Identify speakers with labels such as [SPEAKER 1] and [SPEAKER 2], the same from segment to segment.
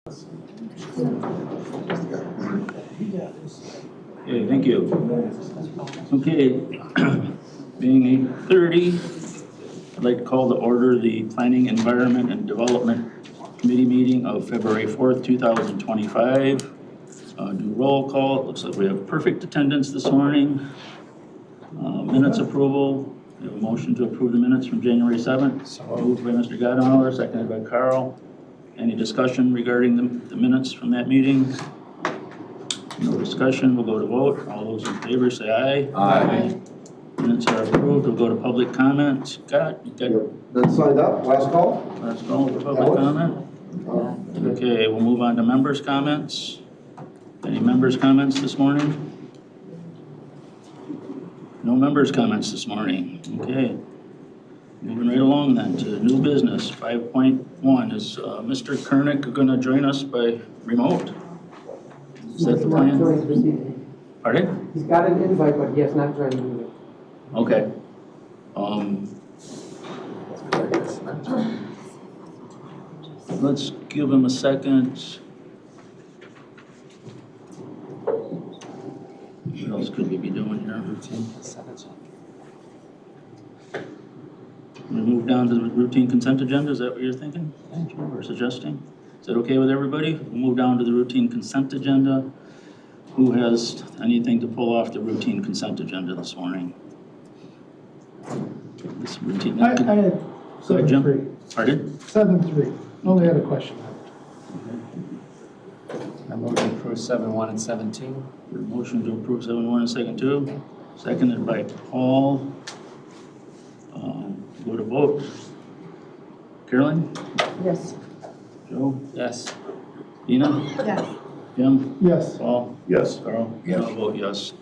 [SPEAKER 1] Okay, thank you. Okay, being 8:30, I'd like to call to order the Planning, Environment, and Development Committee meeting of February 4th, 2025. Do roll call. It looks like we have perfect attendance this morning. Minutes approval. We have a motion to approve the minutes from January 7th. So moved by Mr. Godenauer, seconded by Carl. Any discussion regarding the minutes from that meeting? No discussion. We'll go to vote. All those in favor say aye.
[SPEAKER 2] Aye.
[SPEAKER 1] Minutes are approved. We'll go to public comment. Scott, you got
[SPEAKER 3] That's signed up. Last call.
[SPEAKER 1] last call for public comment? Okay, we'll move on to members' comments. Any members' comments this morning? No members' comments this morning. Okay. Moving right along then to new business. 5.1. Is Mr. Kernick going to join us by remote? Is that the plan? Pardon?
[SPEAKER 4] He's got an invite, but he has not joined the meeting.
[SPEAKER 1] Okay. Let's give him a second. What else could we be doing here? We move down to the routine consent agenda. Is that what you're thinking or suggesting? Is that okay with everybody? We'll move down to the routine consent agenda. Who has anything to pull off the routine consent agenda this morning? This routine.
[SPEAKER 5] I had 7.3.
[SPEAKER 1] Pardon?
[SPEAKER 5] 7.3. Only had a question.
[SPEAKER 2] I move to approve 7.1 and 17.
[SPEAKER 1] Motion to approve 7.1 and second 2. Seconded by Paul. Go to vote. Carolyn?
[SPEAKER 4] Yes.
[SPEAKER 1] Joe?
[SPEAKER 2] Yes.
[SPEAKER 1] Dina?
[SPEAKER 4] Yes.
[SPEAKER 1] Jim?
[SPEAKER 5] Yes.
[SPEAKER 1] Paul?
[SPEAKER 3] Yes.
[SPEAKER 1] Carl?
[SPEAKER 3] Yes.
[SPEAKER 1] I'll vote yes.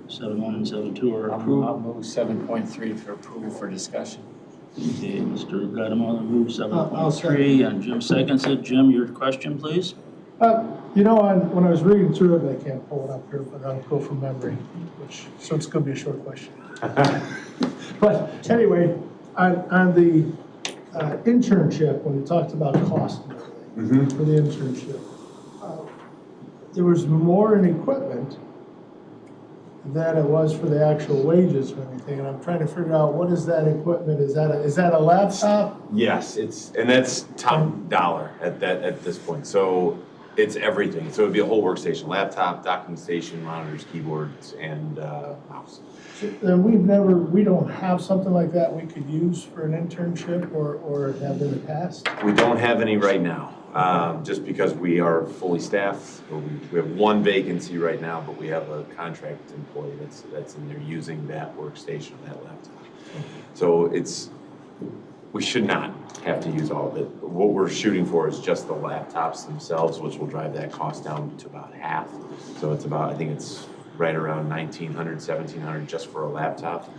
[SPEAKER 1] 7.1 and 7.2 are
[SPEAKER 2] I'll
[SPEAKER 1] approved.
[SPEAKER 2] move 7.3 for approval for discussion.
[SPEAKER 1] Okay, Mr. Godenauer moves
[SPEAKER 5] I'll
[SPEAKER 1] 7.3 and Jim seconds it. Jim, your question, please?
[SPEAKER 5] You know, when I was reading through it, I can't pull it up here, but I'll go from memory, so it's going to be a short question. But anyway, on the internship, when we talked about cost and everything for the internship, there was more in equipment than it was for the actual wages or anything, and I'm trying to figure out what is that equipment? Is that a laptop?
[SPEAKER 6] Yes, that's top dollar at this point. So it's everything. So it'd be a whole workstation, laptop, docking station, monitors, keyboards, and mouse.
[SPEAKER 5] And we don't have something like that we could use for an internship or have in the past?
[SPEAKER 6] We don't have any right now, just because we are fully staffed. We have one vacancy right now, but we have a contract employee that's in there using that workstation, that laptop. So we should not have to use all of it. What we're shooting for is just the laptops themselves, which will drive that cost down to about half. So it's about, I think it's right around $1,900, $1,700 just for a laptop.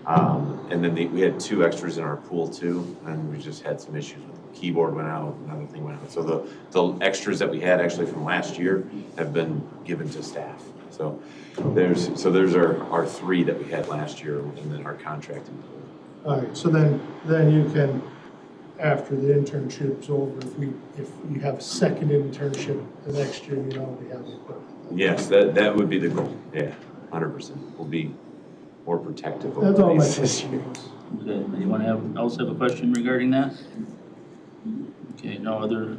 [SPEAKER 6] And then we had 2 extras in our pool too, and we just had some issues with the keyboard went out, another thing went out. So the extras that we had actually from last year have been given to staff. So there's our 3 that we had last year, and then our contract employee.
[SPEAKER 5] All right, so then you can, after the internship's over, if you have a second internship the next year, you already have the equipment.
[SPEAKER 6] Yes, that would be the goal. Yeah, 100%. We'll be more protective
[SPEAKER 5] That's all
[SPEAKER 6] over
[SPEAKER 5] my
[SPEAKER 6] these
[SPEAKER 5] question
[SPEAKER 6] issues.
[SPEAKER 5] was.
[SPEAKER 1] Okay, anyone else have a question regarding that? Okay, no other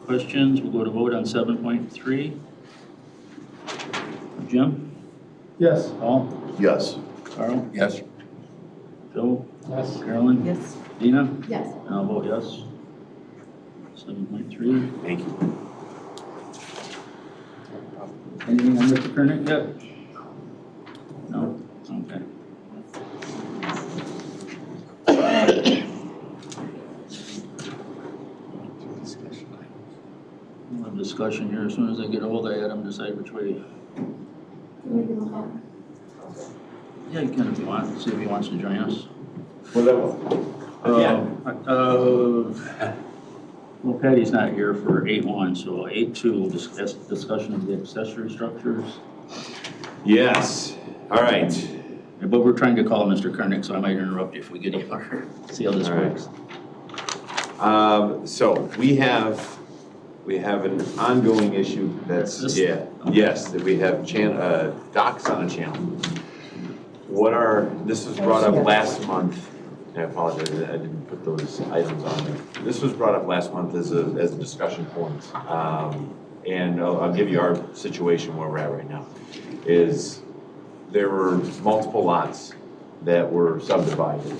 [SPEAKER 1] questions. We'll go to vote on 7.3. Jim?
[SPEAKER 5] Yes.
[SPEAKER 1] Paul?
[SPEAKER 3] Yes.
[SPEAKER 1] Carl?
[SPEAKER 3] Yes.
[SPEAKER 1] Joe?
[SPEAKER 2] Yes.
[SPEAKER 1] Carolyn?
[SPEAKER 4] Yes.
[SPEAKER 1] Dina?
[SPEAKER 4] Yes.
[SPEAKER 1] And I'll vote yes. 7.3.
[SPEAKER 6] Thank you.
[SPEAKER 1] Anything on Mr. Kernick yet? No? Okay. We'll have discussion here. As soon as I get hold of Adam, decide which way. Yeah, you can if you want. See if he wants to join us. Well, Patty's not here for 8.1, so 8.2 will discuss discussion of the accessory structures.
[SPEAKER 6] Yes. All right.
[SPEAKER 1] But we're trying to call Mr. Kernick, so I might interrupt you if we get here. See how this
[SPEAKER 6] All right.
[SPEAKER 1] works.
[SPEAKER 6] So we have We have an ongoing issue that's,
[SPEAKER 1] This-
[SPEAKER 6] yeah, yes, that we have docks on a channel. This was brought up last month, and I apologize, I didn't put those items on there. This was brought up last month as a discussion point. And I'll give you our situation where we're at right now. Is there were multiple lots that were subdivided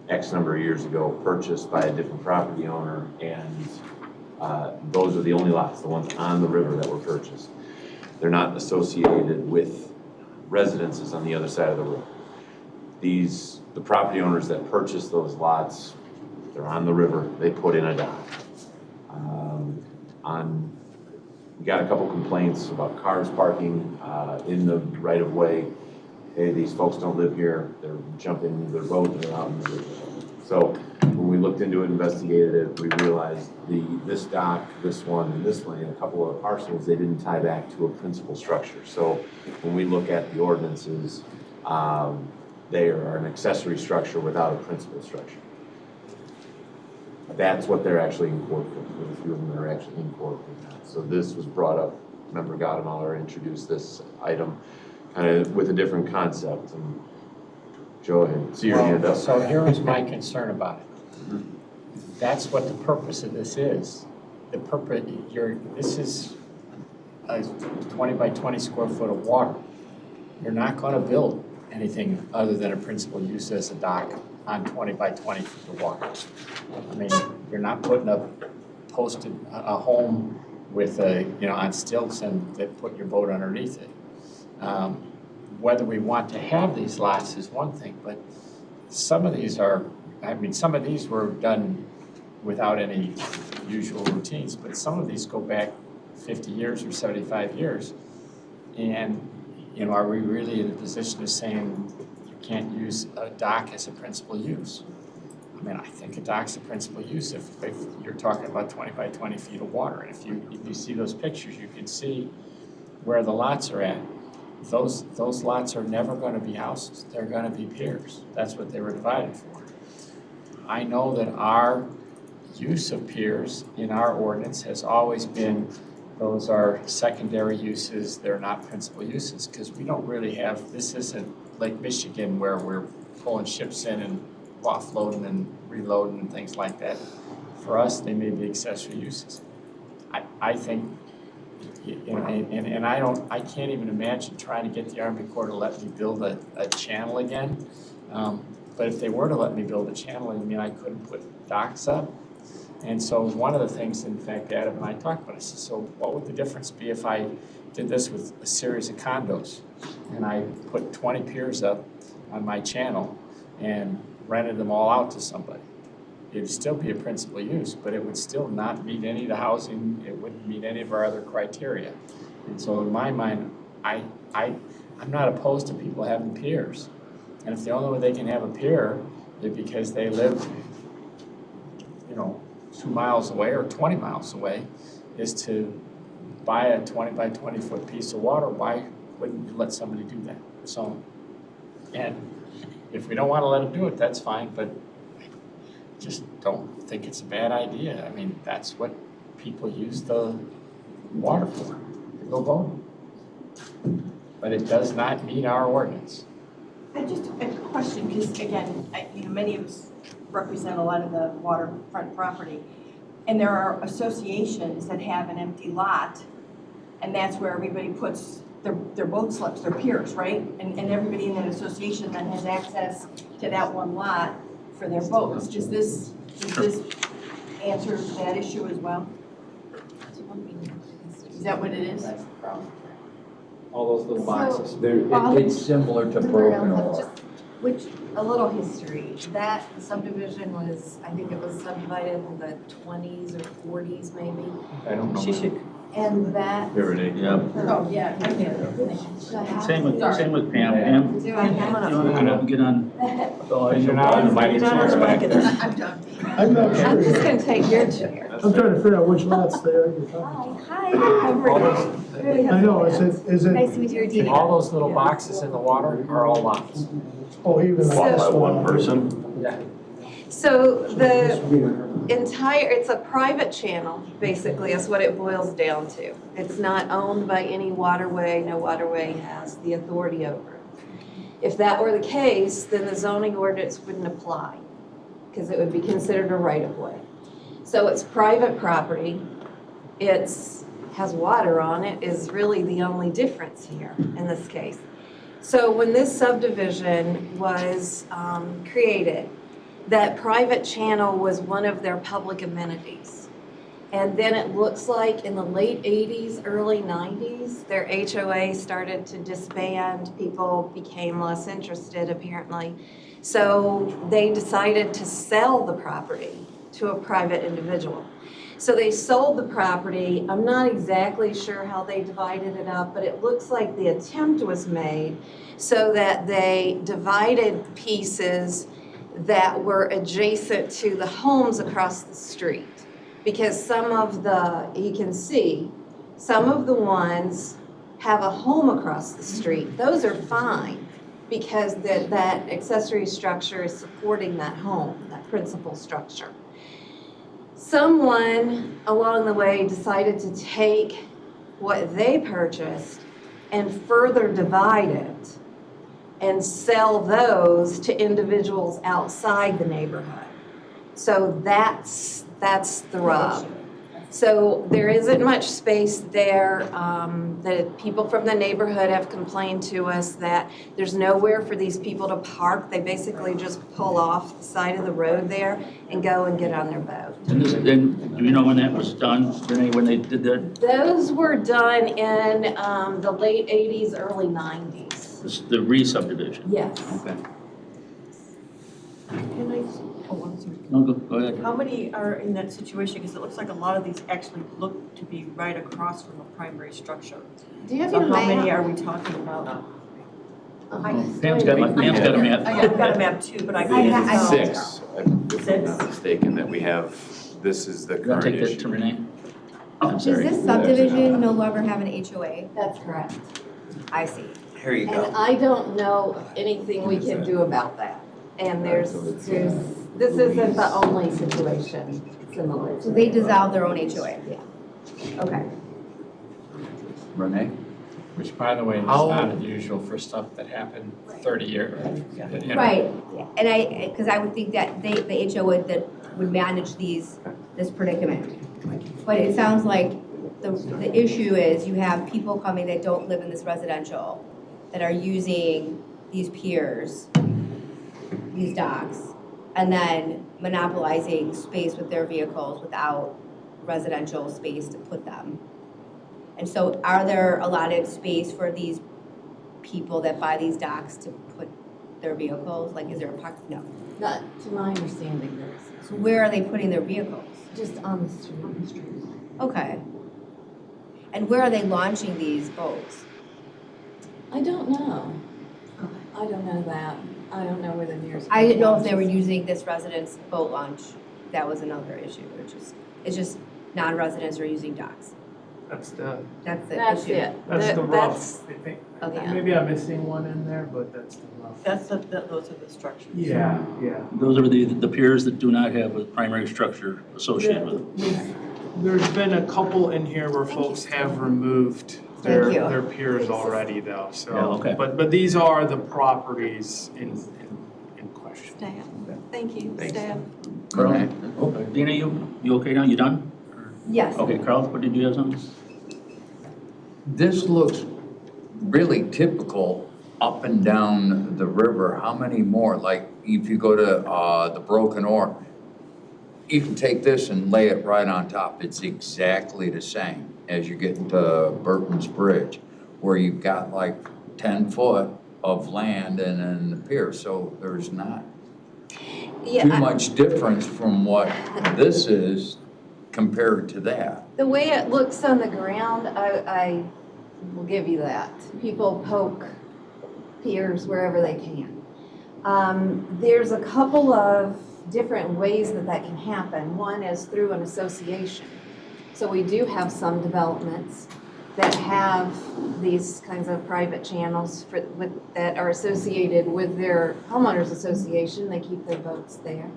[SPEAKER 6] X number of years ago, purchased by a different property owner, and those are the only lots, the ones on the river that were purchased. They're not associated with residences on the other side of the river. The property owners that purchased those lots, they're on the river, they put in a dock. We got a couple complaints about cars parking in the right of way. Hey, these folks don't live here, they're jumping their boat and they're out in the river. So when we looked into it, investigated it, we realized this dock, this one, and this one, and a couple of parcels, they didn't tie back to a principal structure. So when we look at the ordinances, they are an accessory structure without a principal structure. That's what they're actually in court for. A few of them are actually in court with that. So this was brought up, Member Gaudemeyer introduced this item kind of with a different concept. And Joe, ahead. See your hand up.
[SPEAKER 2] So here is my concern about it. That's what the purpose of this is. The purpose, this is a 20 by 20 square foot of water. You're not going to build anything other than a principal use as a dock on 20 by 20 feet of water. I mean, you're not putting a home with on stilts and that put your boat underneath it. Whether we want to have these lots is one thing, but some of these were done without any usual routines, but some of these go back 50 years or 75 years. And, are we really in a position of saying you can't use a dock as a principal use? I mean, I think a dock's a principal use if you're talking about 20 by 20 feet of water. And if you see those pictures, you can see where the lots are at. Those lots are never going to be houses. They're going to be piers. That's what they were divided for. I know that our use of piers in our ordinance has always been those are secondary uses. They're not principal uses because we don't really have, this isn't Lake Michigan where we're pulling ships in and offloading and reloading and things like that. For us, they may be accessory uses. I think, I can't even imagine trying to get the Army Corps to let me build a channel again. But if they were to let me build a channel, I couldn't put docks up. And so one of the things, in fact, Adam and I talked about, I said, so what would the difference be if I did this with a series of condos and I put 20 piers up on my channel and rented them all out to somebody? It'd still be a principal use, but it would still not meet any of the housing, it wouldn't meet any of our other criteria. And so in my mind, I'm not opposed to people having piers. And if the only way they can have a pier is because they live, 2 miles away or 20 miles away, is to buy a 20 by 20 foot piece of water, why wouldn't you let somebody do that? So, and if we don't want to let them do it, that's fine, but I just don't think it's a bad idea. I mean, that's what people use the water for, to go boating. But it does not meet our ordinance.
[SPEAKER 7] Just a question, because again, many of us represent a lot of the waterfront property, and there are associations that have an empty lot, and that's where everybody puts their boat slips, their piers, right? And everybody in that association then has access to that one lot for their boats. Does this answer that issue as well? Is that what it is?
[SPEAKER 2] That's the problem. All those little boxes.
[SPEAKER 8] It's similar to broken oar.
[SPEAKER 9] Which, a little history, that subdivision was, I think it was subdivided in the 20s or 40s maybe.
[SPEAKER 2] I don't know.
[SPEAKER 7] She should.
[SPEAKER 9] And that.
[SPEAKER 6] Here it is.
[SPEAKER 1] Yeah.
[SPEAKER 7] Oh, yeah, I get
[SPEAKER 1] Same with Pam. Pam,
[SPEAKER 9] Do I have
[SPEAKER 1] you want to come up and get on?
[SPEAKER 2] You're not on the mic chair back there.
[SPEAKER 7] I'm done.
[SPEAKER 5] I'm not
[SPEAKER 9] I'm just
[SPEAKER 5] sure.
[SPEAKER 9] gonna take your chair.
[SPEAKER 5] I'm trying to figure out which lots they are you're talking
[SPEAKER 9] Hi, I'm really
[SPEAKER 5] about. I know, is
[SPEAKER 9] Nice
[SPEAKER 5] it,
[SPEAKER 9] to meet you, Dina.
[SPEAKER 2] All those little boxes in the water are all lots.
[SPEAKER 5] oh, even
[SPEAKER 9] So-
[SPEAKER 5] like this
[SPEAKER 1] One
[SPEAKER 5] one.
[SPEAKER 1] person.
[SPEAKER 2] Yeah.
[SPEAKER 9] So the it's a private channel, basically, is what it boils down to. It's not owned by any waterway, no waterway has the authority over it. If that were the case, then the zoning ordinance wouldn't apply, because it would be considered a right-of-way. So it's private property, has water on it, is really the only difference here in this case. So when this subdivision was created, that private channel was one of their public amenities. And then it looks like in the late 80s, early 90s, their HOA started to disband. People became less interested, apparently. So they decided to sell the property to a private individual. So they sold the property. I'm not exactly sure how they divided it up, but it looks like the attempt was made so that they divided pieces that were adjacent to the homes across the street. Because some of you can see, some of the ones have a home across the street. Those are fine because that accessory structure is supporting that home, that principal structure. Someone along the way decided to take what they purchased and further divide it and sell those to individuals outside the neighborhood. So that's the rub. So there isn't much space there. The people from the neighborhood have complained to us that there's nowhere for these people to park. They basically just pull off the side of the road there and go and get on their boat.
[SPEAKER 1] And then, do you know when that was done, Renee, when they did that?
[SPEAKER 9] Those were done in the late 80s, early 90s.
[SPEAKER 1] The re-subdivision?
[SPEAKER 9] Yes.
[SPEAKER 1] Okay.
[SPEAKER 10] Can I, oh, I'm sorry.
[SPEAKER 1] No, go ahead.
[SPEAKER 10] How many are in that situation? Because it looks like a lot of these actually look to be right across from a primary structure.
[SPEAKER 9] Do you have
[SPEAKER 10] So
[SPEAKER 9] your
[SPEAKER 10] how many
[SPEAKER 9] map?
[SPEAKER 10] are we talking about?
[SPEAKER 1] Pam's got a map.
[SPEAKER 10] I've got a map too, but I
[SPEAKER 9] I
[SPEAKER 10] can't.
[SPEAKER 9] have-
[SPEAKER 6] Six, if I'm not mistaken, that we have, this is the
[SPEAKER 1] You want
[SPEAKER 6] current
[SPEAKER 1] to take that
[SPEAKER 6] issue.
[SPEAKER 1] to Renee? I'm
[SPEAKER 11] Does
[SPEAKER 1] sorry.
[SPEAKER 11] this subdivision no longer have an HOA?
[SPEAKER 9] That's correct.
[SPEAKER 11] I see.
[SPEAKER 6] Here you
[SPEAKER 9] And I don't know anything we can do about that. And this isn't the only situation similar.
[SPEAKER 11] So they dissolved their own HOA?
[SPEAKER 9] Yeah.
[SPEAKER 11] Okay.
[SPEAKER 8] Renee?
[SPEAKER 2] Which, by the way, is
[SPEAKER 8] How-
[SPEAKER 2] not unusual for stuff that happened 30 years. you know.
[SPEAKER 11] Right, and because I would think that the HOA that would manage this predicament. But it sounds like the issue is you have people coming that don't live in this residential that are using these piers, these docks, and then monopolizing space with their vehicles without residential space to put them. And so are there allotted space for these people that buy these docks to put their vehicles? Like, is there a park? No.
[SPEAKER 9] Not to my understanding, there isn't.
[SPEAKER 11] So where are they putting their vehicles?
[SPEAKER 9] Just on the street.
[SPEAKER 11] Okay. And where are they launching these boats?
[SPEAKER 9] I don't know. I don't know that. I don't know where the nearest.
[SPEAKER 11] I didn't know if they were using this residence boat launch. That was another issue, it's just non-residents are using docks.
[SPEAKER 12] That's
[SPEAKER 11] That's the
[SPEAKER 9] That's
[SPEAKER 11] issue.
[SPEAKER 9] it.
[SPEAKER 12] the
[SPEAKER 9] That-
[SPEAKER 12] rough, I think.
[SPEAKER 11] Okay.
[SPEAKER 12] Maybe I'm missing one in there, but that's the rough.
[SPEAKER 10] Those are the structures.
[SPEAKER 12] Yeah.
[SPEAKER 1] Those are the piers that do not have a primary structure associated with them.
[SPEAKER 12] There's been a couple in here where folks have removed
[SPEAKER 11] Thank you.
[SPEAKER 12] their piers already though, so.
[SPEAKER 1] Yeah, okay.
[SPEAKER 12] But these are the properties in question.
[SPEAKER 9] Staff. Thank you,
[SPEAKER 6] Thanks.
[SPEAKER 9] staff.
[SPEAKER 1] Carl? Oh, Dina, you okay now? You done?
[SPEAKER 11] Yes.
[SPEAKER 1] Okay, Carl, what did you have something?
[SPEAKER 8] This looks really typical up and down the river. How many more? Like, if you go to the Broken Oar, you can take this and lay it right on top. It's exactly the same as you get into Burton's Bridge, where you've got like 10 foot of land and then the pier. So there's not too much difference from what this is compared to that.
[SPEAKER 9] The way it looks on the ground, I will give you that. People poke piers wherever they can. There's a couple of different ways that can happen. One is through an association. So we do have some developments that have these kinds of private channels that are associated with their homeowners association. They keep their boats there.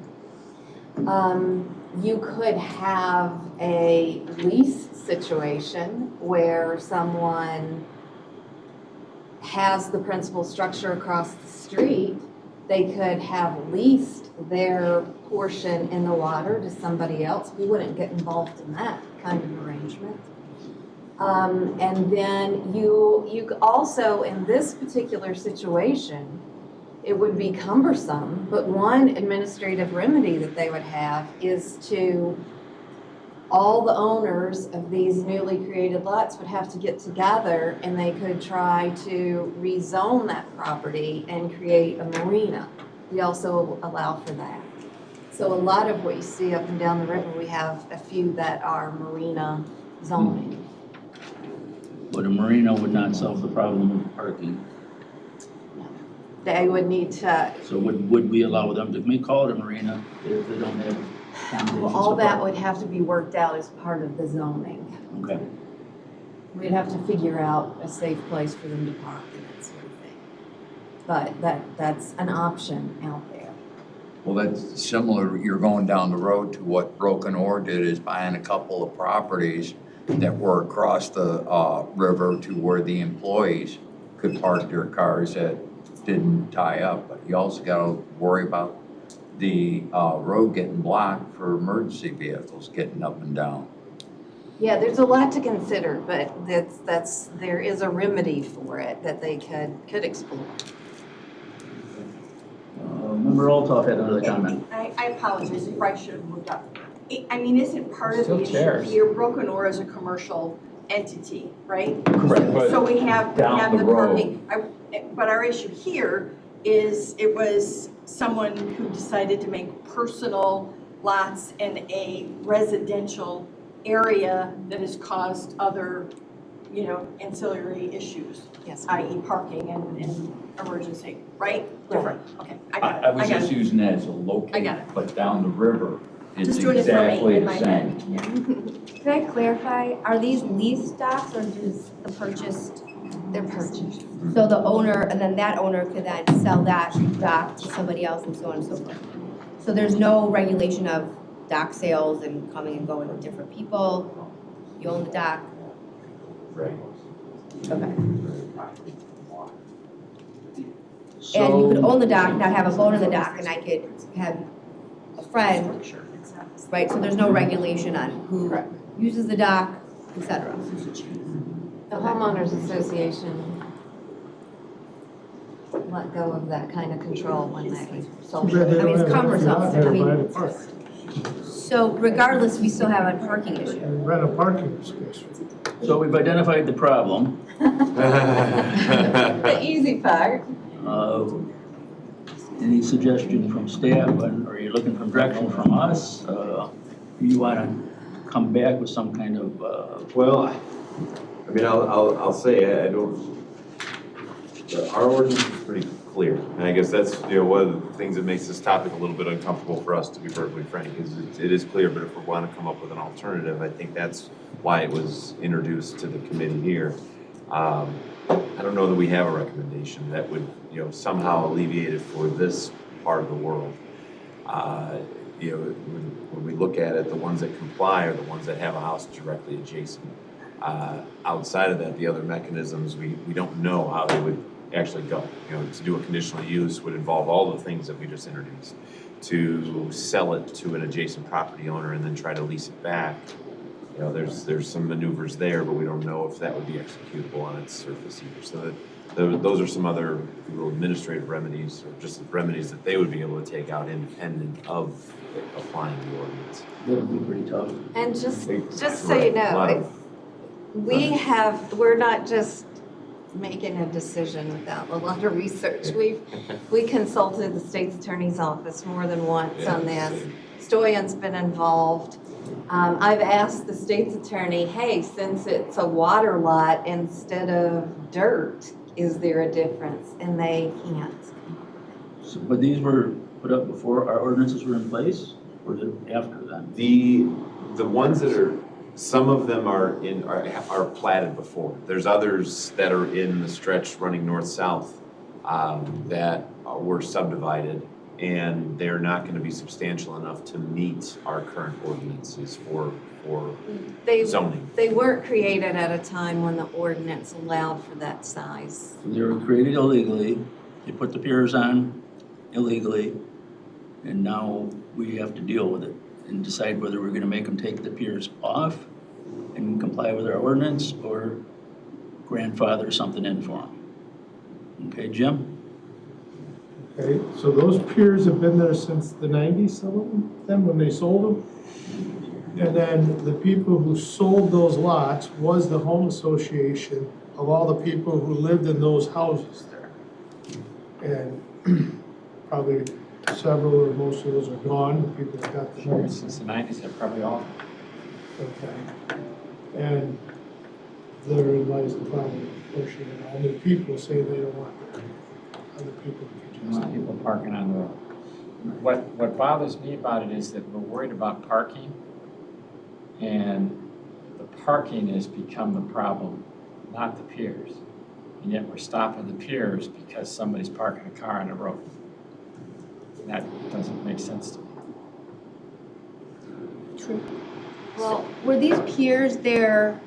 [SPEAKER 9] You could have a lease situation where someone has the principal structure across the street. They could have leased their portion in the water to somebody else. We wouldn't get involved in that kind of arrangement. And then you also, in this particular situation, it would be cumbersome, but one administrative remedy that they would have is to, all the owners of these newly created lots would have to get together and they could try to rezone that property and create a marina. We also allow for that. So a lot of what you see up and down the river, we have a few that are marina zoning.
[SPEAKER 1] But a marina would not solve the problem of parking.
[SPEAKER 9] They would need to,
[SPEAKER 1] So would we allow them to, may call it a marina if they don't have accommodations?
[SPEAKER 9] well, all
[SPEAKER 1] for
[SPEAKER 9] that
[SPEAKER 1] parking?
[SPEAKER 9] would have to be worked out as part of the zoning.
[SPEAKER 1] Okay.
[SPEAKER 9] We'd have to figure out a safe place for them to park and that sort of thing. But that's an option out there.
[SPEAKER 8] Well, that's similar, you're going down the road to what Broken Oar did, is buying a couple of properties that were across the river to where the employees could park their cars that didn't tie up. But you also got to worry about the road getting blocked for emergency vehicles getting up and down.
[SPEAKER 9] Yeah, there's a lot to consider, but there is a remedy for it that they could explore.
[SPEAKER 1] Member Altoff had another comment.
[SPEAKER 7] I apologize, I probably should have moved up. I mean, isn't part of
[SPEAKER 2] Still
[SPEAKER 7] the issue
[SPEAKER 2] chairs.
[SPEAKER 7] here, Broken Oar is a commercial entity, right?
[SPEAKER 8] Correct, but
[SPEAKER 7] So we have
[SPEAKER 8] down the
[SPEAKER 7] the
[SPEAKER 8] road.
[SPEAKER 7] parking. But our issue here is it was someone who decided to make personal lots in a residential area that has caused other, ancillary issues,
[SPEAKER 9] Yes.
[SPEAKER 7] i.e. parking and emergency, right?
[SPEAKER 9] Right.
[SPEAKER 7] Different, okay, I got it.
[SPEAKER 8] I was
[SPEAKER 7] got
[SPEAKER 8] just
[SPEAKER 7] it.
[SPEAKER 8] using that as a locate.
[SPEAKER 7] I got it.
[SPEAKER 8] But down the river, it's
[SPEAKER 7] Just doing it for me
[SPEAKER 8] exactly
[SPEAKER 7] in
[SPEAKER 8] the
[SPEAKER 7] my
[SPEAKER 8] same.
[SPEAKER 7] head. Yeah.
[SPEAKER 11] Can I clarify, are these leased docks or is the purchased?
[SPEAKER 9] They're purchased.
[SPEAKER 11] So the owner, and then that owner could then sell that dock to somebody else and so on and so forth. So there's no regulation of dock sales and coming and going with different people. You own the dock.
[SPEAKER 6] Right.
[SPEAKER 11] Okay. And you could own the dock, not have a boat on the dock, and I could have a friend, right? So there's no regulation on who uses the dock, et cetera.
[SPEAKER 9] The homeowners association let go of that kind of control when they sold
[SPEAKER 5] Too bad they
[SPEAKER 9] it.
[SPEAKER 11] I mean,
[SPEAKER 5] don't
[SPEAKER 11] it's
[SPEAKER 5] have enough
[SPEAKER 11] cumbersome.
[SPEAKER 5] lot there
[SPEAKER 11] I
[SPEAKER 5] to
[SPEAKER 11] mean,
[SPEAKER 5] buy the park.
[SPEAKER 11] So regardless, we still have a parking issue.
[SPEAKER 5] And rent a parking space.
[SPEAKER 1] So we've identified the problem.
[SPEAKER 9] The easy part.
[SPEAKER 1] Any suggestion from staff, or are you looking for direction from us? You want to come back with some kind of,
[SPEAKER 6] Well, I mean, I'll say, I don't, our ordinance is pretty clear. And I guess that's, one of the things that makes this topic a little bit uncomfortable for us, to be perfectly frank, is it is clear, but if we want to come up with an alternative, I think that's why it was introduced to the committee here. I don't know that we have a recommendation that would, somehow alleviate it for this part of the world. When we look at it, the ones that comply are the ones that have a house directly adjacent. Outside of that, the other mechanisms, we don't know how they would actually go. To do a conditional use would involve all the things that we just introduced. To sell it to an adjacent property owner and then try to lease it back, there's some maneuvers there, but we don't know if that would be executable on its surface either. So those are some other administrative remedies, or just remedies that they would be able to take out independent of applying the ordinance.
[SPEAKER 1] that would be pretty tough.
[SPEAKER 9] And just so you know, we're not just making a decision without a lot of research. We consulted the state's attorney's office more than once on this. Stoyan's been involved. I've asked the state's attorney, hey, since it's a water lot instead of dirt, is there a difference? And they can't.
[SPEAKER 1] So, but these were put up before our ordinances were in place, or after that?
[SPEAKER 6] The ones that are, some of them are platted before. There's others that are in the stretch running north-south that were subdivided and they're not gonna be substantial enough to meet our current ordinances for
[SPEAKER 9] They,
[SPEAKER 6] zoning.
[SPEAKER 9] they weren't created at a time when the ordinance allowed for that size.
[SPEAKER 1] They were created illegally, they put the piers on illegally, and now we have to deal with it and decide whether we're gonna make them take the piers off and comply with our ordinance, or grandfather something in for them. Okay, Jim?
[SPEAKER 5] Okay, so those piers have been there since the 90s, some of them, when they sold them? And then the people who sold those lots was the home association of all the people who lived in those houses there. And probably several or most of those are gone, the people that got the
[SPEAKER 2] Sure,
[SPEAKER 5] homes.
[SPEAKER 2] since the 90s, they're probably all.
[SPEAKER 5] Okay. And therein lies the problem, unfortunately. Only people say they don't want their other people to
[SPEAKER 2] A lot of people parking on the road. What bothers me about it is that we're worried about parking, and the parking has become the problem, not the piers. And yet we're stopping the piers because somebody's parking a car on the road. That doesn't make sense to me.
[SPEAKER 11] True. Well, were these piers there,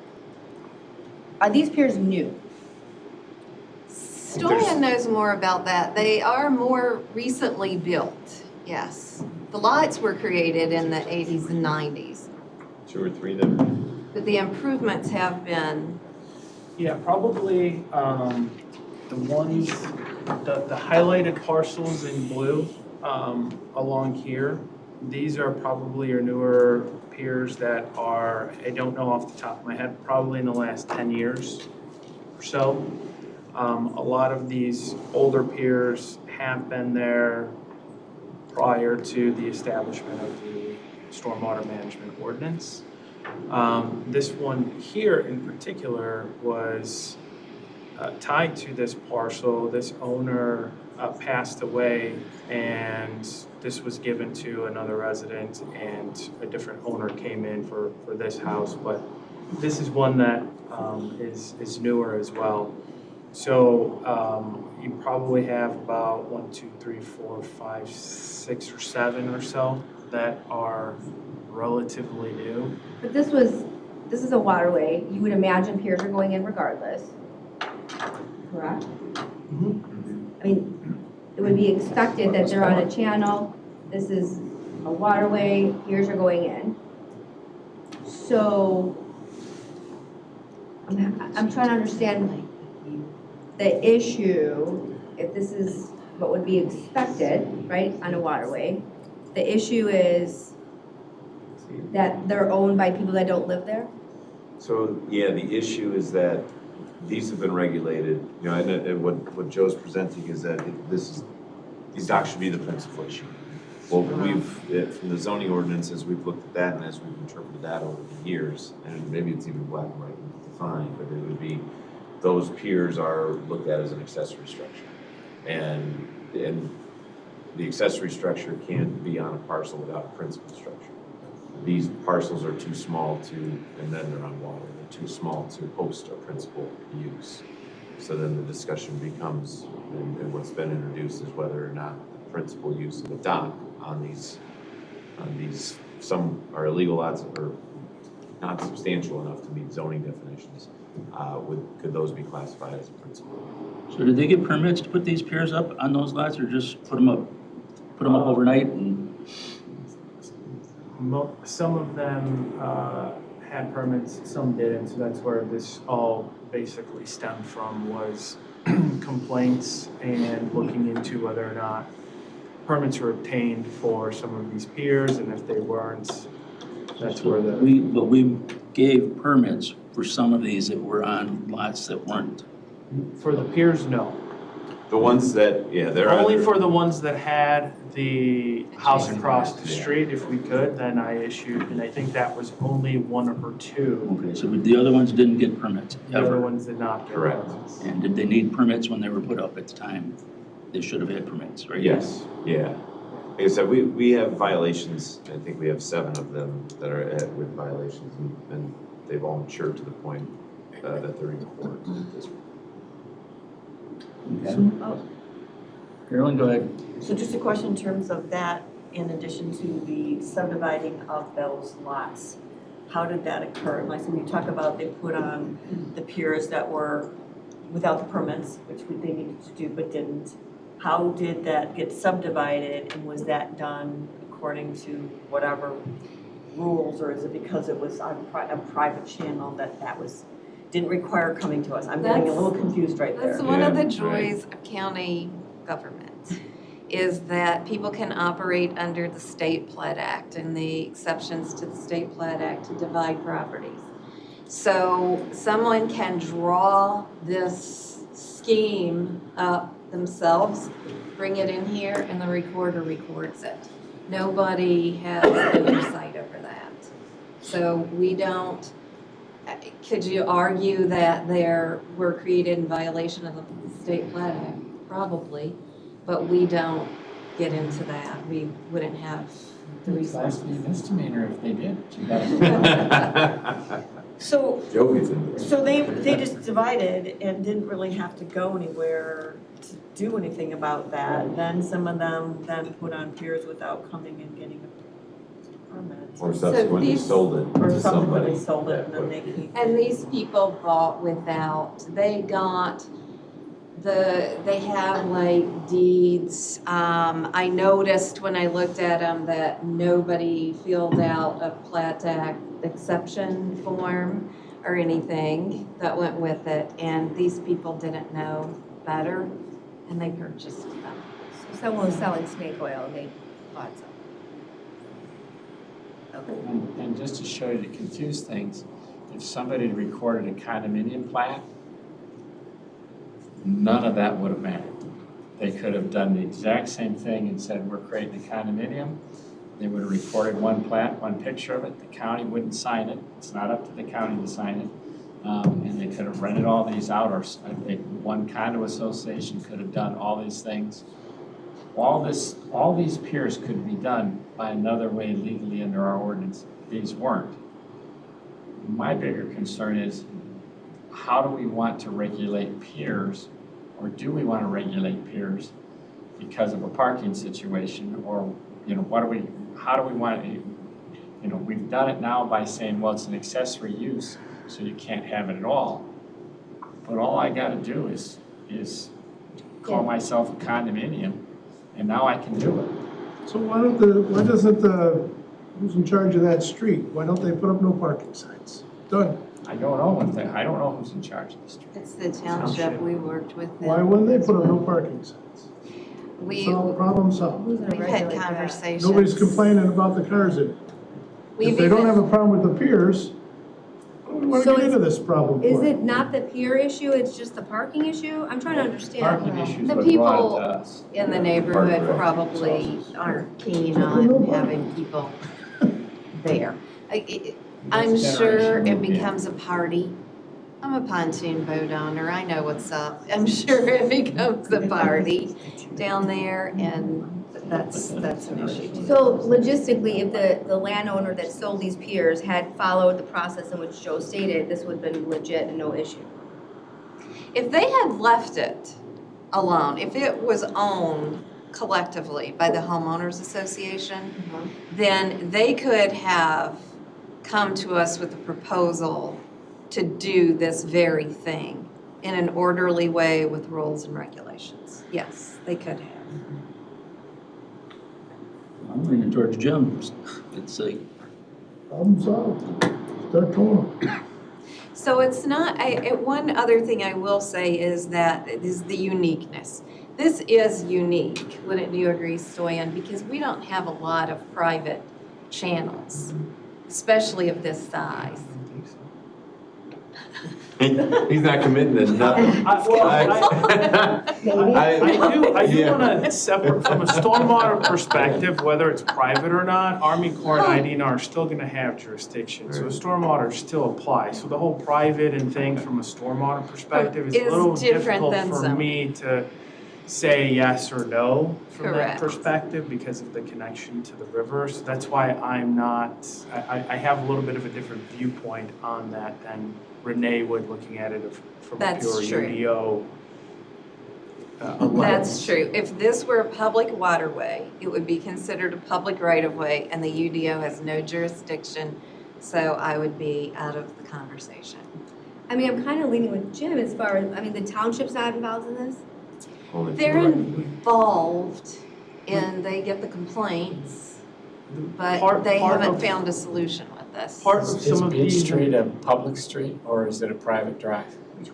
[SPEAKER 11] are these piers new?
[SPEAKER 9] Storian knows more about that. They are more recently built, yes. The lots were created in the 80s and 90s,
[SPEAKER 6] 2 or 3 that
[SPEAKER 9] but the improvements have been,
[SPEAKER 12] Yeah, probably the ones, the highlighted parcels in blue along here. These are probably your newer piers that are, I don't know off the top of my head, probably in the last 10 years or so. A lot of these older piers have been there prior to the establishment of the stormwater management ordinance. This one here in particular was tied to this parcel. This owner passed away, and this was given to another resident, and a different owner came in for this house. But this is one that is newer as well. So you probably have about 1, 2, 3, 4, 5, 6 or 7 or so that are relatively new.
[SPEAKER 11] But this is a waterway, you would imagine piers are going in regardless, correct? I mean, it would be expected that they're on a channel, this is a waterway, piers are going in. So, I'm trying to understand the issue, if this is what would be expected, right, on a waterway. The issue is that they're owned by people that don't live there?
[SPEAKER 6] So, yeah, the issue is that these have been regulated, you know, and what Joe's presenting is that these docks should be the principal issue. Well, from the zoning ordinances, we've looked at that, and as we've interpreted that over the years, and maybe it's even black and white and defined, but it would be, those piers are looked at as an accessory structure. And the accessory structure can't be on a parcel without a principal structure. These parcels are too small to, and then they're on water, they're too small to host a principal use. So then the discussion becomes, and what's been introduced is whether or not the principal use of a dock on these, some are illegal lots or not substantial enough to meet zoning definitions, could those be classified as a principal?
[SPEAKER 1] So did they get permits to put these piers up on those lots, or just put them up overnight and?
[SPEAKER 12] Some of them had permits, some didn't, so that's where this all basically stemmed from, was complaints and looking into whether or not permits were obtained for some of these piers, and if they weren't, that's where the...
[SPEAKER 1] But we gave permits for some of these that were on lots that weren't.
[SPEAKER 12] For the piers, no.
[SPEAKER 6] The ones that, yeah, they're
[SPEAKER 12] Only
[SPEAKER 6] either-
[SPEAKER 12] for the ones that had the house across the street, if we could, then I issued, and I think that was only 1 or 2.
[SPEAKER 1] Okay, so the other ones didn't get permits,
[SPEAKER 12] The other
[SPEAKER 1] ever?
[SPEAKER 12] ones did not get
[SPEAKER 6] Correct.
[SPEAKER 12] permits.
[SPEAKER 1] And did they need permits when they were put up at the time? They should have had permits, right?
[SPEAKER 6] Yes, yeah. Like I said, we have violations, I think we have 7 of them that are with violations, and they've all matured to the point that they're in court at this point.
[SPEAKER 1] Okay. Carolyn, go ahead.
[SPEAKER 10] So just a question in terms of that, in addition to the subdividing of those lots. How did that occur? Like, when you talk about they put on the piers that were without the permits, which they needed to do but didn't. How did that get subdivided, and was that done according to whatever rules, or is it because it was on a private channel that was, didn't require coming to us? I'm getting a little confused right there.
[SPEAKER 9] That's one of the
[SPEAKER 6] Yeah,
[SPEAKER 9] joys of county government, is that people can operate under the State Plat Act and the exceptions to the State Plat Act to divide properties. So someone can draw this scheme up themselves, bring it in here, and the recorder records it. Nobody has oversight over that. So we don't, could you argue that we're created in violation of the State Plat Act? Probably, but we don't get into that. We wouldn't have the
[SPEAKER 2] It's
[SPEAKER 9] resources.
[SPEAKER 2] actually a misdemeanor if they did. You gotta-
[SPEAKER 10] So,
[SPEAKER 6] Joe gets into it.
[SPEAKER 10] so they just divided and didn't really have to go anywhere to do anything about that. Then some of them then put on piers without coming and getting a permit.
[SPEAKER 6] Or subsequently
[SPEAKER 9] these-
[SPEAKER 6] sold it
[SPEAKER 10] Or
[SPEAKER 6] to somebody.
[SPEAKER 10] subsequently sold it and then they came.
[SPEAKER 9] And these people bought without, they have like deeds. I noticed when I looked at them that nobody filled out a Plat Act exception form or anything that went with it. And these people didn't know better and they purchased them.
[SPEAKER 11] So someone was selling snake oil and they bought some. Okay.
[SPEAKER 2] And just to show you to confuse things, if somebody recorded a condominium plat, none of that would have mattered. They could have done the exact same thing and said, we're creating a condominium. They would have recorded one plat, one picture of it. The county wouldn't sign it. It's not up to the county to sign it. And they could have rented all these out, or I think one condo association could have done all these things. All these piers could be done by another way legally under our ordinance. These weren't. My bigger concern is, how do we want to regulate piers, or do we want to regulate piers because of a parking situation, or, how do we want to, we've done it now by saying, well, it's an accessory use, so you can't have it at all. But all I got to do is call myself a condominium, and now I can do it.
[SPEAKER 5] So why doesn't who's in charge of that street, why don't they put up no parking signs? Done.
[SPEAKER 2] I don't know one thing. I don't know who's in charge of the street.
[SPEAKER 9] It's the township, we worked with them.
[SPEAKER 5] Why wouldn't they put up no parking signs? Problem solved.
[SPEAKER 11] Who's gonna
[SPEAKER 9] We've had
[SPEAKER 11] regulate that?
[SPEAKER 9] conversations.
[SPEAKER 5] Nobody's complaining about the cars in it.
[SPEAKER 9] We've
[SPEAKER 5] If they don't
[SPEAKER 9] even-
[SPEAKER 5] have a problem with the piers, what do we want
[SPEAKER 11] So
[SPEAKER 5] to get
[SPEAKER 11] it's-
[SPEAKER 5] into this problem for?
[SPEAKER 11] Is it not the pier issue, it's just the parking issue? I'm trying to understand.
[SPEAKER 2] Parking issues
[SPEAKER 9] The
[SPEAKER 2] what brought it
[SPEAKER 9] people-
[SPEAKER 2] to us.
[SPEAKER 9] in the neighborhood
[SPEAKER 6] Park
[SPEAKER 9] probably aren't keen on having people there. I'm
[SPEAKER 2] Next
[SPEAKER 9] sure
[SPEAKER 2] generation
[SPEAKER 9] it
[SPEAKER 2] will be.
[SPEAKER 9] becomes a party. I'm a pontoon boat owner, I know what's up. I'm sure it becomes a party down there, and that's an issue too.
[SPEAKER 11] So logistically, if the landowner that sold these piers had followed the process in which Joe stated, this would have been legit and no issue.
[SPEAKER 9] If they had left it alone, if it was owned collectively by the homeowners association, then they could have come to us with a proposal to do this very thing in an orderly way with rules and regulations. Yes, they could have.
[SPEAKER 1] I'm leaning towards Jim. It's like,
[SPEAKER 5] Problem solved. Start going.
[SPEAKER 9] So it's not, one other thing I will say is that it is the uniqueness. This is unique, wouldn't you agree, Stoyan? Because we don't have a lot of private channels, especially of this size.
[SPEAKER 6] He's not committing to nothing.
[SPEAKER 12] I do
[SPEAKER 6] Yeah.
[SPEAKER 12] want to separate from a stormwater perspective, whether it's private or not, Army Corps and IDNR are still going to have jurisdiction. So stormwater still applies. So the whole private and thing from a stormwater perspective is a
[SPEAKER 9] Is
[SPEAKER 12] little
[SPEAKER 9] different
[SPEAKER 12] difficult
[SPEAKER 9] than
[SPEAKER 12] for
[SPEAKER 9] zoning.
[SPEAKER 12] me to say yes or no from that
[SPEAKER 9] Correct.
[SPEAKER 12] perspective because of the connection to the river. So that's why I'm not, I have a little bit of a different viewpoint on that than Renee would, looking at it from a
[SPEAKER 9] That's
[SPEAKER 12] pure
[SPEAKER 9] true.
[SPEAKER 12] UDO a light.
[SPEAKER 9] That's true. If this were a public waterway, it would be considered a public right-of-way, and the UDO has no jurisdiction, so I would be out of the conversation.
[SPEAKER 11] I mean, I'm kind of leaning with Jim as far as, I mean, the township's not involved in this?
[SPEAKER 6] Only
[SPEAKER 9] They're
[SPEAKER 6] for-
[SPEAKER 9] involved, and they get the complaints, but
[SPEAKER 12] Part-
[SPEAKER 9] they
[SPEAKER 12] part
[SPEAKER 9] haven't
[SPEAKER 12] of-
[SPEAKER 9] found a solution with this.
[SPEAKER 12] Part of
[SPEAKER 2] Is
[SPEAKER 12] some of
[SPEAKER 2] Beach
[SPEAKER 12] these.
[SPEAKER 2] Street a public street or is it a private drive?
[SPEAKER 6] I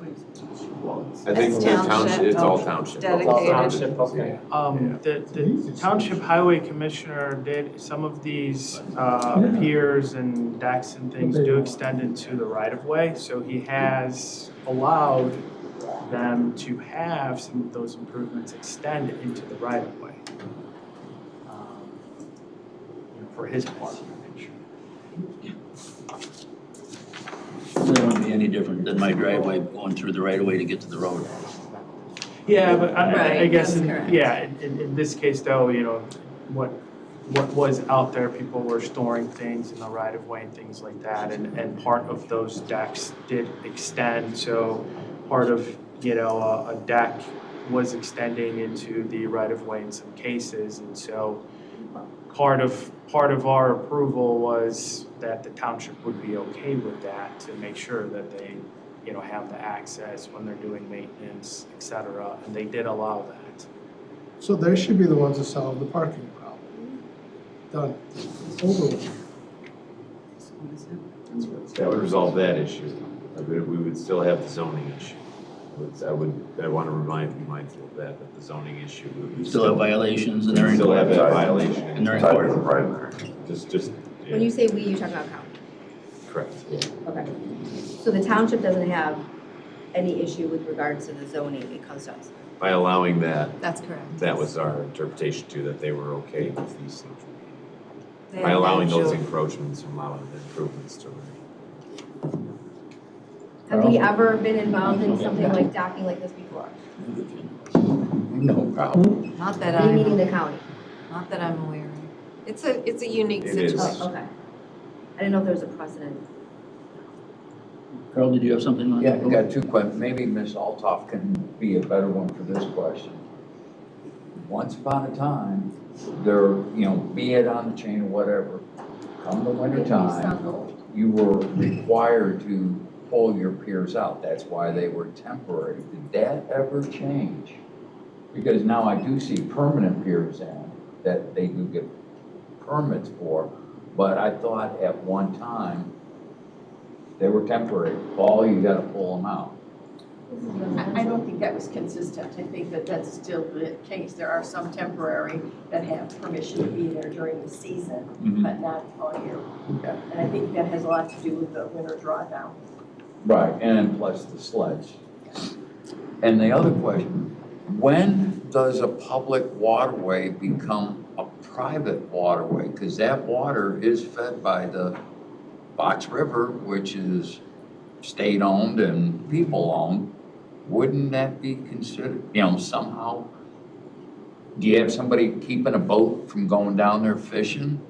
[SPEAKER 6] think
[SPEAKER 9] It's
[SPEAKER 6] the township,
[SPEAKER 9] township.
[SPEAKER 6] it's all township.
[SPEAKER 9] Dedicated.
[SPEAKER 2] Township, okay.
[SPEAKER 12] The township highway commissioner did, some of these piers and decks and things do extend into the right of way. So he has allowed them to have some of those improvements extend into the right of way. For his part, I'm sure.
[SPEAKER 1] That wouldn't be any different than my driveway going through the right of way to get to the road.
[SPEAKER 12] Yeah, but I
[SPEAKER 9] Right,
[SPEAKER 12] guess,
[SPEAKER 9] that's
[SPEAKER 12] in-
[SPEAKER 9] correct.
[SPEAKER 12] yeah, in this case though, you know, what was out there, people were storing things in the right of way and things like that, and part of those decks did extend, so part of, you know, a deck was extending into the right of way in some cases, and so part of our approval was that the township would be okay with that to make sure that they, you know, have the access when they're doing maintenance, et cetera, and they did allow that.
[SPEAKER 5] So they should be the ones that solve the parking problem. Done. Over with.
[SPEAKER 6] That would resolve that issue. We would still have the zoning issue. I want to be mindful of that the zoning issue. we
[SPEAKER 1] Still have violations and they're in
[SPEAKER 6] Still have
[SPEAKER 1] court.
[SPEAKER 6] that violation.
[SPEAKER 1] And they're in
[SPEAKER 13] Tied
[SPEAKER 1] court.
[SPEAKER 13] to the primary.
[SPEAKER 6] Just,
[SPEAKER 11] When you say we, you're talking about county?
[SPEAKER 6] correct.
[SPEAKER 11] Okay. So the township doesn't have any issue with regards to the zoning, it comes to us?
[SPEAKER 6] By allowing that,
[SPEAKER 9] That's correct.
[SPEAKER 6] that was our interpretation too, that they were okay with these things.
[SPEAKER 9] They
[SPEAKER 6] By
[SPEAKER 9] have no
[SPEAKER 6] allowing those
[SPEAKER 9] ju-
[SPEAKER 6] encroachments and allowing the improvements to.
[SPEAKER 11] Have we ever been involved in something like docking like this before?
[SPEAKER 8] No problem.
[SPEAKER 9] Not that
[SPEAKER 11] Any meeting
[SPEAKER 9] I'm,
[SPEAKER 11] the county?
[SPEAKER 9] not that I'm aware of. It's a unique
[SPEAKER 6] It is.
[SPEAKER 9] situation.
[SPEAKER 11] Oh, okay. I didn't know if there was a precedent.
[SPEAKER 1] Carl, did you have something on
[SPEAKER 8] Yeah,
[SPEAKER 1] that?
[SPEAKER 8] I got two questions. Maybe Ms. Altoff can be a better one for this question. Once upon a time, there, you know, be it on the chain or whatever, come the winter time, you were required to pull your piers out. That's why they were temporary. Did that ever change? Because now I do see permanent piers in that they do get permits for, but I thought at one time they were temporary. Fall, you gotta pull them out.
[SPEAKER 7] I don't think that was consistent. I think that that's still the case. There are some temporary that have permission to be there during the season,
[SPEAKER 1] Mhm.
[SPEAKER 7] but not all year.
[SPEAKER 8] Okay.
[SPEAKER 7] And I think that has a lot to do with the winter drawdown.
[SPEAKER 8] Right, and then plus the sledge. And the other question, when does a public waterway become a private waterway? Because that water is fed by the Fox River, which is state-owned and people-owned. Wouldn't that be considered, you know, somehow? Do you have somebody keeping a boat from going down there fishing?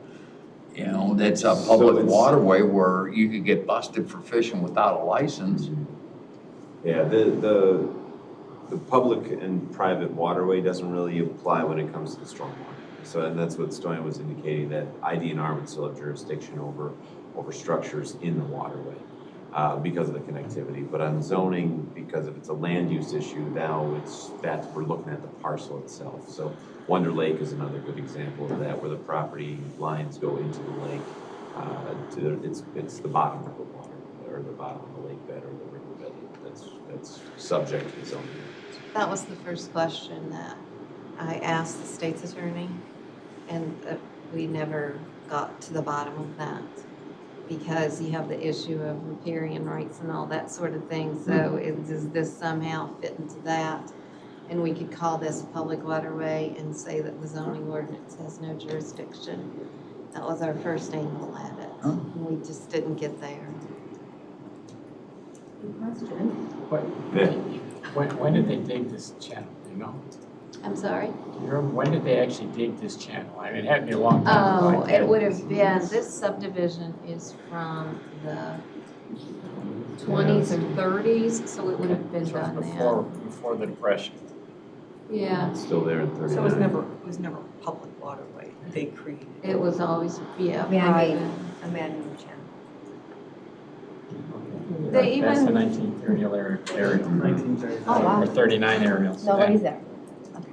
[SPEAKER 8] You know, that's a public
[SPEAKER 6] it's-
[SPEAKER 8] waterway where you could get busted for fishing without a license.
[SPEAKER 6] Yeah, the public and private waterway doesn't really apply when it comes to the stormwater. So, and that's what Stoyan was indicating, that IDNR would still have jurisdiction over structures in the waterway because of the connectivity. But on zoning, because if it's a land use issue, now we're looking at the parcel itself. So Wonder Lake is another good example of that, where the property lines go into the lake. It's the bottom of the water, or the bottom of the lake bed, or the river bed. That's subject to the zoning.
[SPEAKER 9] That was the first question that I asked the state's attorney, and we never got to the bottom of that, because you have the issue of riparian rights and all that sort of thing. So does this somehow fit into that? And we could call this a public waterway and say that the zoning ordinance has no jurisdiction. That was our first angle at it.
[SPEAKER 8] Oh.
[SPEAKER 9] And we just didn't get there.
[SPEAKER 11] Good question.
[SPEAKER 2] When did they dig this channel, do you know?
[SPEAKER 9] I'm sorry?
[SPEAKER 2] Do you remember, when did they actually dig this channel? I mean, it had to be a long time ago.
[SPEAKER 9] Oh, it would have been, this subdivision is from the 20s or 30s, so it would have been
[SPEAKER 2] So it was
[SPEAKER 9] done then.
[SPEAKER 2] before the Depression.
[SPEAKER 9] Yeah,
[SPEAKER 6] It's still there in
[SPEAKER 10] So it
[SPEAKER 6] 39.
[SPEAKER 10] was never a public waterway, they created it.
[SPEAKER 9] it was always, yeah,
[SPEAKER 11] Man-made,
[SPEAKER 9] private.
[SPEAKER 11] a man-made channel.
[SPEAKER 9] They
[SPEAKER 2] That's the
[SPEAKER 9] even-
[SPEAKER 2] 1930 area,
[SPEAKER 12] 1935.
[SPEAKER 11] Oh, wow.
[SPEAKER 2] or 39 aerials.
[SPEAKER 11] Nobody's there. Okay.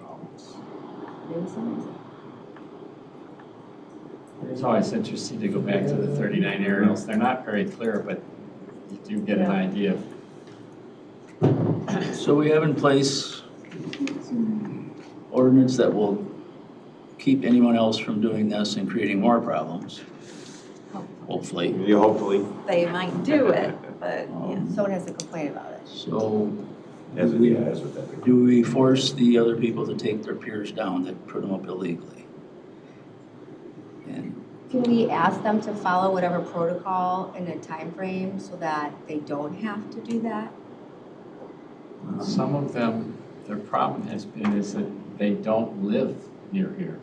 [SPEAKER 11] Maybe somebody's there.
[SPEAKER 2] It's always interesting to go back to the 39 aerials. They're not very clear, but you do get an idea of.
[SPEAKER 1] So we have in place ordinance that will keep anyone else from doing this and creating more problems, hopefully.
[SPEAKER 6] Yeah, hopefully.
[SPEAKER 9] They might do it, but yeah.
[SPEAKER 11] Someone has to complain about it.
[SPEAKER 1] So
[SPEAKER 6] As with that.
[SPEAKER 1] do we force the other people to take their piers down that put them up illegally? And
[SPEAKER 11] Can we ask them to follow whatever protocol in a time frame so that they don't have to do that?
[SPEAKER 2] Some of them, their problem has been is that they don't live near here.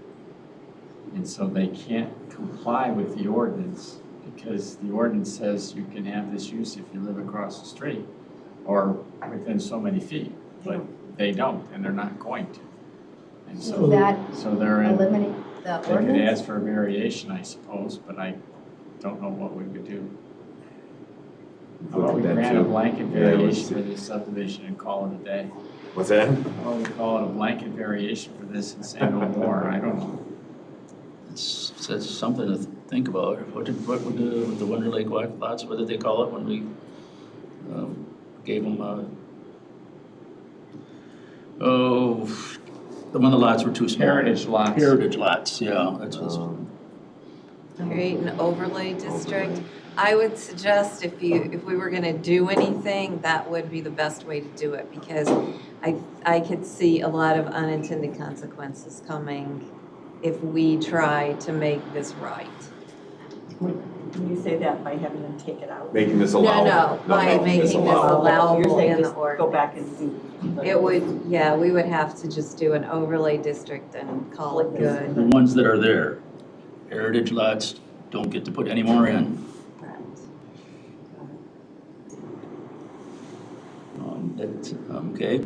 [SPEAKER 2] And so they can't comply with the ordinance because the ordinance says you can have this use if you live across the street or within so many feet, but they don't and they're not going to. And
[SPEAKER 11] Does
[SPEAKER 2] so,
[SPEAKER 11] that
[SPEAKER 2] so they're in,
[SPEAKER 11] eliminate the
[SPEAKER 2] they could
[SPEAKER 11] ordinance?
[SPEAKER 2] ask for a variation, I suppose, but I don't know what we would do. How about we
[SPEAKER 6] Look at that
[SPEAKER 2] grant a
[SPEAKER 6] too.
[SPEAKER 2] blanket
[SPEAKER 6] Yeah, let's
[SPEAKER 2] variation
[SPEAKER 6] see.
[SPEAKER 2] for this subdivision and call it a day?
[SPEAKER 6] What's that?
[SPEAKER 2] How about we call it a blanket variation for this and say no more? I don't know.
[SPEAKER 1] that's something to think about. What would the Wonder Lake lots, what did they call it when we gave them, when the lots were too small?
[SPEAKER 2] Heritage lots.
[SPEAKER 1] Heritage lots, yeah, that's what's.
[SPEAKER 9] Create an overlay district. I would suggest if we were gonna do anything, that would be the best way to do it because I could see a lot of unintended consequences coming if we try to make this right.
[SPEAKER 10] When you say that, by having them take it out?
[SPEAKER 6] Making this allowable.
[SPEAKER 9] No, by making this
[SPEAKER 10] You're
[SPEAKER 9] allowable
[SPEAKER 10] saying
[SPEAKER 9] in the
[SPEAKER 10] just go
[SPEAKER 9] ordinance.
[SPEAKER 10] back and do.
[SPEAKER 9] It would, yeah, we would have to just do an overlay district and call it good.
[SPEAKER 1] The ones that are there, heritage lots, don't get to put any more in. Okay,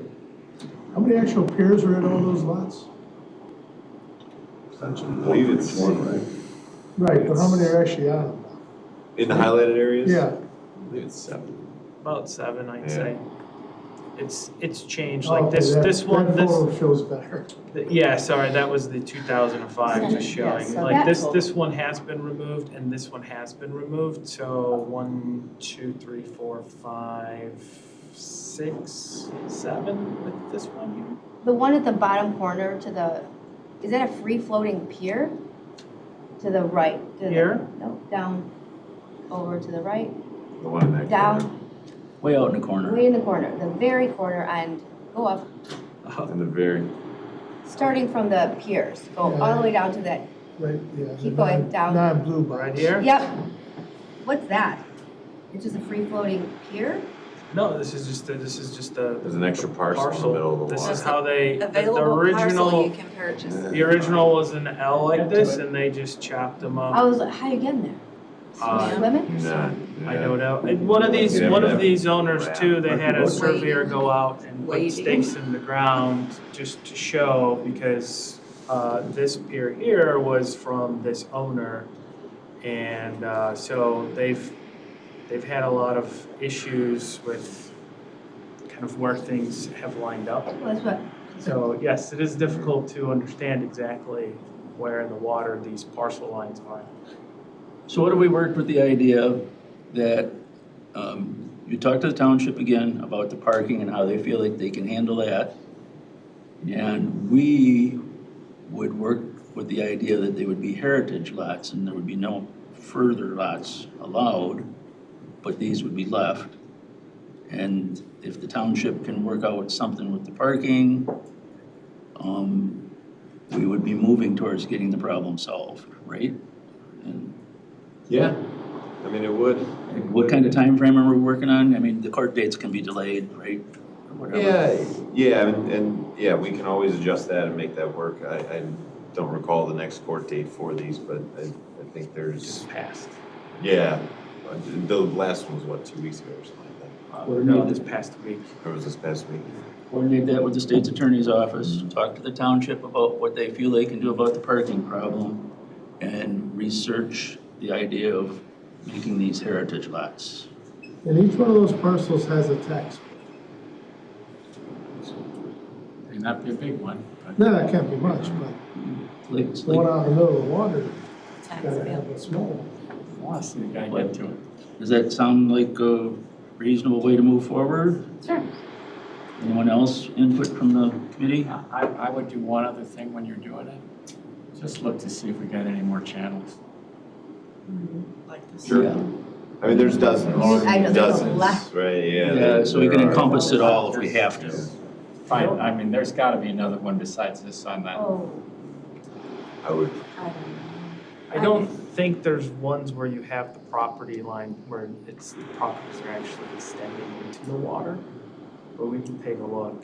[SPEAKER 5] How many actual piers are in all those lots?
[SPEAKER 6] I believe it's one,
[SPEAKER 5] Right, but how many are actually on them?
[SPEAKER 6] in the highlighted areas?
[SPEAKER 5] Yeah.
[SPEAKER 6] I believe it's 7.
[SPEAKER 12] About 7, I'd
[SPEAKER 6] Yeah.
[SPEAKER 12] say. It's changed,
[SPEAKER 5] Okay,
[SPEAKER 12] like this one,
[SPEAKER 5] That photo shows better.
[SPEAKER 12] yeah, sorry, that was the 2005 just showing.
[SPEAKER 10] so
[SPEAKER 12] Like
[SPEAKER 11] that's-
[SPEAKER 12] this one has been removed and this one has been removed, so 1, 2, 3, 4, 5, 6, 7 with this one here.
[SPEAKER 11] The one at the bottom corner to the, is that a free floating pier? To the right? to the-
[SPEAKER 12] Here?
[SPEAKER 11] No, down, over to the right,
[SPEAKER 6] The one in that corner.
[SPEAKER 11] down,
[SPEAKER 1] way out in the corner.
[SPEAKER 11] way in the corner, the very corner and go up,
[SPEAKER 6] In the very,
[SPEAKER 11] starting from the piers, go all the way down to that,
[SPEAKER 5] Right, yeah.
[SPEAKER 11] Keep
[SPEAKER 5] the
[SPEAKER 11] going down.
[SPEAKER 5] Non-blue box.
[SPEAKER 12] Right here?
[SPEAKER 11] yep. What's that? It's just a free floating pier?
[SPEAKER 12] No, this is just the
[SPEAKER 6] there's an extra parcel in the middle of the
[SPEAKER 12] This
[SPEAKER 6] water.
[SPEAKER 12] is how they, the
[SPEAKER 9] Available parcel
[SPEAKER 12] original,
[SPEAKER 9] you can purchase.
[SPEAKER 12] the original was an L like this and they just chopped them
[SPEAKER 11] I
[SPEAKER 12] up.
[SPEAKER 11] was like, how you getting there? Swimming?
[SPEAKER 6] Nah,
[SPEAKER 12] I
[SPEAKER 6] yeah.
[SPEAKER 12] don't know. And one of these owners too, they had a
[SPEAKER 9] Waiting.
[SPEAKER 12] surveyor go out and put
[SPEAKER 9] Waiting.
[SPEAKER 12] stakes in the ground just to show because this pier here was from this owner. And so they've had a lot of issues with kind of where things have lined up.
[SPEAKER 11] That's what,
[SPEAKER 12] So yes, it is difficult to understand exactly where in the water these parcel lines are.
[SPEAKER 1] So what have we worked with the idea that, you talk to the township again about the parking and how they feel like they can handle that. And we would work with the idea that they would be heritage lots and there would be no further lots allowed, but these would be left. And if the township can work out something with the parking, we would be moving towards getting the problem solved, right? And
[SPEAKER 6] Yeah, I mean, it would.
[SPEAKER 1] what kind of time frame are we working on? I mean, the court dates can be delayed, right? Or whatever.
[SPEAKER 6] Yeah, we can always adjust that and make that work. I don't recall the next court date for these, but I think there's,
[SPEAKER 12] Just passed.
[SPEAKER 6] yeah. The last one was what, 2 weeks ago or something like
[SPEAKER 12] No, this past week.
[SPEAKER 6] Or was this past week?
[SPEAKER 1] Coordinate that with the state's attorney's office, talk to the township about what they feel they can do about the parking problem, and research the idea of making these heritage lots.
[SPEAKER 5] And each one of those parcels has a tax.
[SPEAKER 2] May not be a big one, but
[SPEAKER 5] No, that can't be much, but
[SPEAKER 1] It's
[SPEAKER 5] the one
[SPEAKER 1] like,
[SPEAKER 5] out in the middle of the water,
[SPEAKER 9] Tax
[SPEAKER 5] gotta
[SPEAKER 9] bill.
[SPEAKER 5] have a small one.
[SPEAKER 2] I want to see the guy get to it.
[SPEAKER 1] does that sound like a reasonable way to move forward?
[SPEAKER 11] Sure.
[SPEAKER 1] Anyone else input from the committee?
[SPEAKER 2] I would do one other thing when you're doing it. Just look to see if we got any more channels.
[SPEAKER 10] Like this.
[SPEAKER 1] Sure.
[SPEAKER 6] I mean, there's dozens,
[SPEAKER 11] I know, there's a lot.
[SPEAKER 6] dozens, right, yeah.
[SPEAKER 1] Yeah, so we can
[SPEAKER 6] there are.
[SPEAKER 1] encompass it all if we have to.
[SPEAKER 2] Fine, I mean, there's got to be another one besides this on that.
[SPEAKER 11] Oh,
[SPEAKER 6] I would,
[SPEAKER 9] I don't know.
[SPEAKER 12] I don't think there's ones where you have the property line where it's, the properties are actually extending into the water, but we can take a look.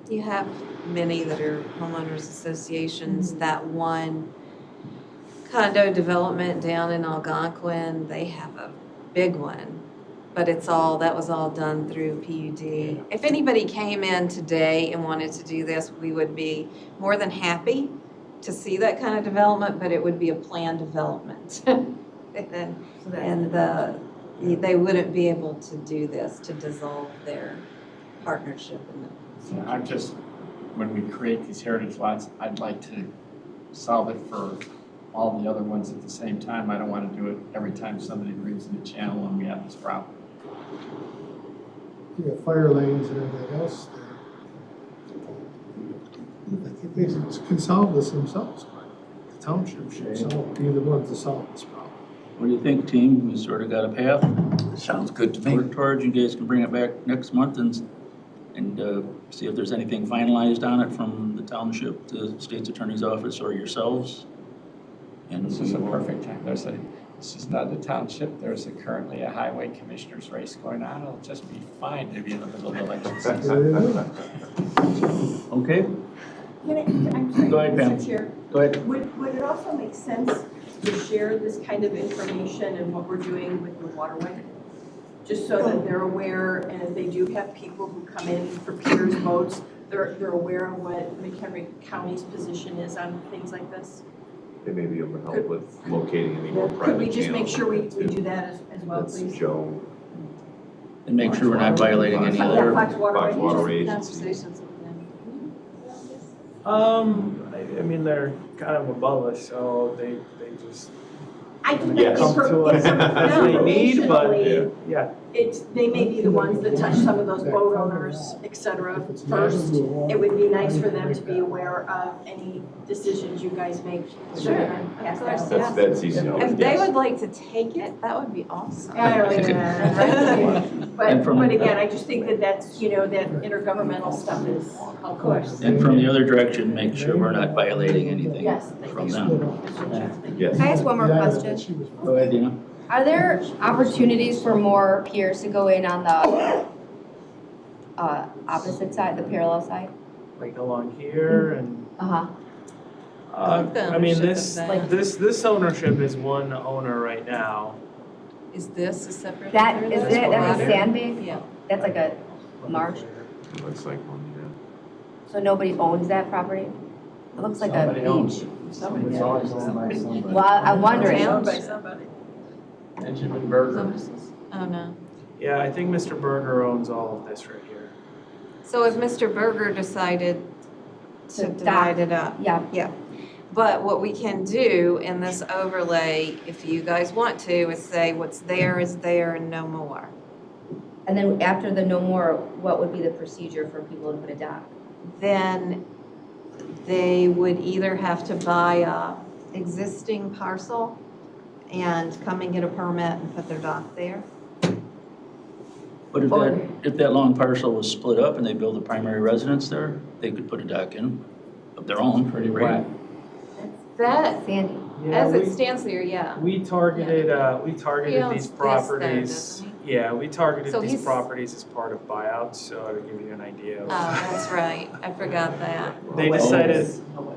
[SPEAKER 9] You have many that are homeowners associations. That one condo development down in Algonquin, they have a big one. But that was all done through PUD. If anybody came in today and wanted to do this, we would be more than happy to see that kind of development, but it would be a planned development. And they wouldn't be able to do this, to dissolve their partnership in it.
[SPEAKER 2] So I'm just, when we create these heritage lots, I'd like to solve it for all the other ones at the same time. I don't want to do it every time somebody brings in a channel and we have this problem.
[SPEAKER 5] You got fire lanes and everything else there. They can solve this themselves, but the township should be the ones to solve this problem.
[SPEAKER 1] What do you think, team? We sort of got a path
[SPEAKER 8] Sounds good to
[SPEAKER 1] to
[SPEAKER 8] me.
[SPEAKER 1] work towards. You guys can bring it back next month and see if there's anything finalized on it from the township, the state's attorney's office, or yourselves. And
[SPEAKER 2] This is a perfect time. This is not the township. There's currently a highway commissioner's race going on. It'll just be fine to be in the middle of election season.
[SPEAKER 1] Okay,
[SPEAKER 7] I'm sorry,
[SPEAKER 1] Go ahead, Pam.
[SPEAKER 7] Mr. Chair.
[SPEAKER 1] go ahead.
[SPEAKER 7] Would it also make sense to share this kind of information and what we're doing with the waterway? Just so that they're aware, and if they do have people who come in for peers votes, they're aware of what McHenry County's position is on things like this?
[SPEAKER 6] they may be able to help with locating any more private
[SPEAKER 7] Could we just make
[SPEAKER 6] channels
[SPEAKER 7] sure we
[SPEAKER 6] too.
[SPEAKER 7] do that as well,
[SPEAKER 6] That's
[SPEAKER 7] please?
[SPEAKER 6] Joe,
[SPEAKER 1] And make sure we're not violating any of
[SPEAKER 7] Yeah,
[SPEAKER 1] their.
[SPEAKER 7] Fox Waterway.
[SPEAKER 6] Fox Water Agency.
[SPEAKER 9] Conversations with them.
[SPEAKER 12] I mean, they're kind of above us, so they just
[SPEAKER 7] I do
[SPEAKER 6] Yeah.
[SPEAKER 7] not
[SPEAKER 12] come to us as they need, but
[SPEAKER 7] informationally,
[SPEAKER 12] yeah.
[SPEAKER 7] they may be the ones that touch some of those boat owners, et cetera, first. It would be nice for them to be aware of any decisions you guys make.
[SPEAKER 9] Sure,
[SPEAKER 7] Pass
[SPEAKER 9] of
[SPEAKER 7] that
[SPEAKER 9] course,
[SPEAKER 7] on.
[SPEAKER 9] yeah.
[SPEAKER 6] that's easy enough.
[SPEAKER 9] If they would like to take it, that would be awesome.
[SPEAKER 7] I don't even, but
[SPEAKER 1] from-
[SPEAKER 7] again, I just think that that's, that intergovernmental stuff is, of course.
[SPEAKER 1] And from the other direction, make sure we're not violating anything
[SPEAKER 7] Yes, thank
[SPEAKER 1] from
[SPEAKER 7] you.
[SPEAKER 1] them.
[SPEAKER 6] Yes.
[SPEAKER 11] Can I ask one more
[SPEAKER 5] Yeah,
[SPEAKER 11] question?
[SPEAKER 5] she was-
[SPEAKER 1] Go ahead, Dina.
[SPEAKER 11] Are there opportunities for more piers to go in on the opposite side, the parallel side?
[SPEAKER 12] Like along here and,
[SPEAKER 11] Uh-huh.
[SPEAKER 9] The
[SPEAKER 12] I mean,
[SPEAKER 9] ownership of that.
[SPEAKER 12] this ownership is one owner right now.
[SPEAKER 9] Is this a separate?
[SPEAKER 11] That,
[SPEAKER 9] owner?
[SPEAKER 11] is
[SPEAKER 9] That's
[SPEAKER 11] it, that's a
[SPEAKER 9] water?
[SPEAKER 11] sandbank?
[SPEAKER 9] Yeah.
[SPEAKER 11] That's like a marsh?
[SPEAKER 6] It looks like one, yeah.
[SPEAKER 11] So nobody owns that property? It looks like a
[SPEAKER 2] Somebody owns
[SPEAKER 11] beach.
[SPEAKER 2] it.
[SPEAKER 9] Somebody
[SPEAKER 2] It's
[SPEAKER 9] does.
[SPEAKER 2] always owned by somebody.
[SPEAKER 11] Well, I'm wondering.
[SPEAKER 7] Owned by somebody.
[SPEAKER 2] Benjamin Berger.
[SPEAKER 9] Oh, no.
[SPEAKER 12] Yeah, I think Mr. Berger owns all of this right here.
[SPEAKER 9] So if Mr. Berger decided to
[SPEAKER 11] To
[SPEAKER 9] divide it up?
[SPEAKER 11] Yeah.
[SPEAKER 9] Yeah. But what we can do in this overlay, if you guys want to, is say what's there is there and no more.
[SPEAKER 11] And then after the no more, what would be the procedure for people to put a dock?
[SPEAKER 9] Then they would either have to buy a existing parcel and come and get a permit and put their dock there.
[SPEAKER 1] But if that long parcel was split up and they build a primary residence there, they could put a dock in of their own.
[SPEAKER 2] Pretty
[SPEAKER 1] right?
[SPEAKER 2] wet.
[SPEAKER 9] That,
[SPEAKER 11] Sandy.
[SPEAKER 12] Yeah,
[SPEAKER 9] as it stands there, yeah.
[SPEAKER 12] we targeted
[SPEAKER 9] He
[SPEAKER 12] these
[SPEAKER 9] owns this though,
[SPEAKER 12] properties.
[SPEAKER 9] doesn't
[SPEAKER 12] Yeah, we targeted
[SPEAKER 9] So
[SPEAKER 12] these
[SPEAKER 9] he's-
[SPEAKER 12] properties as part of buyouts, so to give you an idea.
[SPEAKER 9] Oh,
[SPEAKER 12] of-
[SPEAKER 9] that's right. I forgot that.
[SPEAKER 12] They decided,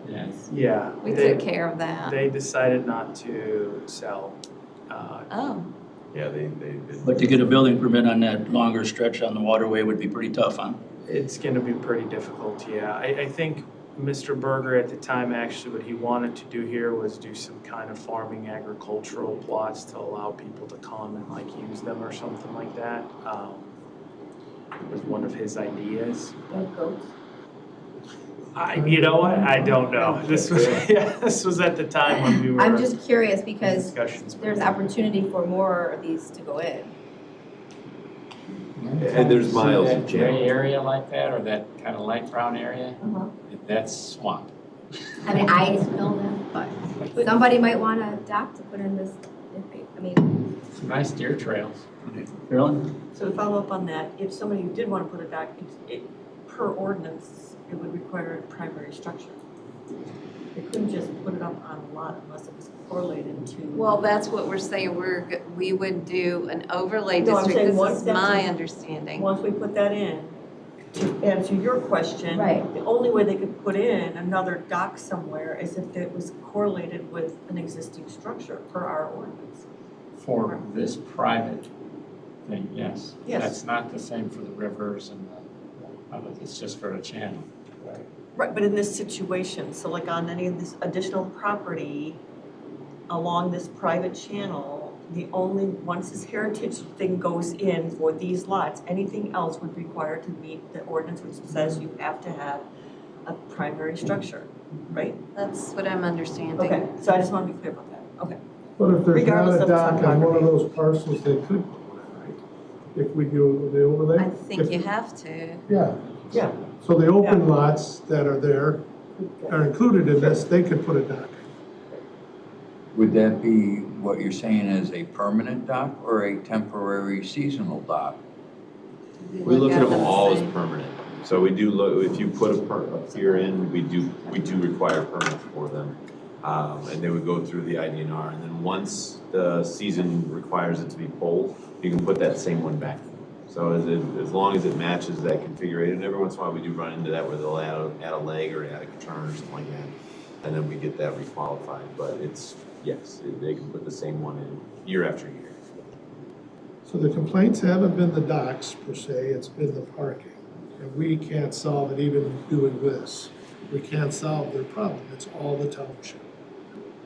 [SPEAKER 2] Yes.
[SPEAKER 12] yeah,
[SPEAKER 9] We
[SPEAKER 12] they,
[SPEAKER 9] took care of that.
[SPEAKER 12] they decided not to sell.
[SPEAKER 9] Oh,
[SPEAKER 6] Yeah, they.
[SPEAKER 1] But to get a building permit on that longer stretch on the waterway would be pretty tough, huh?
[SPEAKER 12] It's gonna be pretty difficult, yeah. I think Mr. Berger at the time, actually, what he wanted to do here was do some kind of farming agricultural plots to allow people to come and like use them or something like that. Was one of his ideas.
[SPEAKER 11] Like goats.
[SPEAKER 12] You know what, I don't know. This was, yeah, this was at the time when we were.
[SPEAKER 11] I'm just curious
[SPEAKER 12] in
[SPEAKER 11] because
[SPEAKER 12] discussions.
[SPEAKER 11] there's opportunity for more of these to go in.
[SPEAKER 6] And there's miles
[SPEAKER 2] That
[SPEAKER 6] of
[SPEAKER 2] gray
[SPEAKER 6] channel.
[SPEAKER 2] area like that, or that kind of light brown area,
[SPEAKER 11] Uh-huh.
[SPEAKER 2] that's swamp.
[SPEAKER 11] I mean, I know that, but somebody might want a dock to put in this, I mean,
[SPEAKER 2] Some nice deer trails.
[SPEAKER 1] Carolyn?
[SPEAKER 10] So to follow up on that, if somebody did want to put a dock, per ordinance, it would require a primary structure. They couldn't just put it up on a lot unless it was correlated to.
[SPEAKER 9] Well, that's what we're saying, we would do an overlay
[SPEAKER 10] No, I'm
[SPEAKER 9] district,
[SPEAKER 10] saying
[SPEAKER 9] this
[SPEAKER 10] once
[SPEAKER 9] is
[SPEAKER 10] that's
[SPEAKER 9] my
[SPEAKER 10] in-
[SPEAKER 9] understanding.
[SPEAKER 10] Once we put that in, to answer your question.
[SPEAKER 11] Right.
[SPEAKER 10] The only way they could put in another dock somewhere is if it was correlated with an existing structure per our ordinance.
[SPEAKER 2] For this private thing, yes.
[SPEAKER 10] Yes.
[SPEAKER 2] That's not the same for the rivers and it's just for a channel.
[SPEAKER 10] Right, but in this situation, so like on any of this additional property along this private channel, once this heritage thing goes in for these lots, anything else would require to meet the ordinance which says you have to have a primary structure, right?
[SPEAKER 9] That's what I'm understanding.
[SPEAKER 10] Okay, so I just want to be clear about that, okay.
[SPEAKER 5] But if there's
[SPEAKER 10] Regardless
[SPEAKER 5] not a
[SPEAKER 10] of the
[SPEAKER 5] dock on one of
[SPEAKER 10] topography.
[SPEAKER 5] those parcels, they could put one, right? If we do the overlay?
[SPEAKER 9] I think you have to.
[SPEAKER 5] Yeah,
[SPEAKER 10] Yeah.
[SPEAKER 5] so the open lots that are there are included in this, they could put a dock.
[SPEAKER 8] Would that be what you're saying is a permanent dock or a temporary seasonal dock?
[SPEAKER 6] We look at them
[SPEAKER 9] the
[SPEAKER 6] all as
[SPEAKER 9] same.
[SPEAKER 6] permanent. So we do look, if you put a pier in, we do require permits for them. And they would go through the IDNR, and then once the season requires it to be pulled, you can put that same one back. So as long as it matches that configuration, and every once in a while we do run into that where they'll add a leg or add a turn or something like that, and then we get that requalified. But it's, yes, they can put the same one in year after year.
[SPEAKER 5] So the complaints haven't been the docks per se, it's been the parking. And we can't solve it even doing this. We can't solve their problem, it's all the township.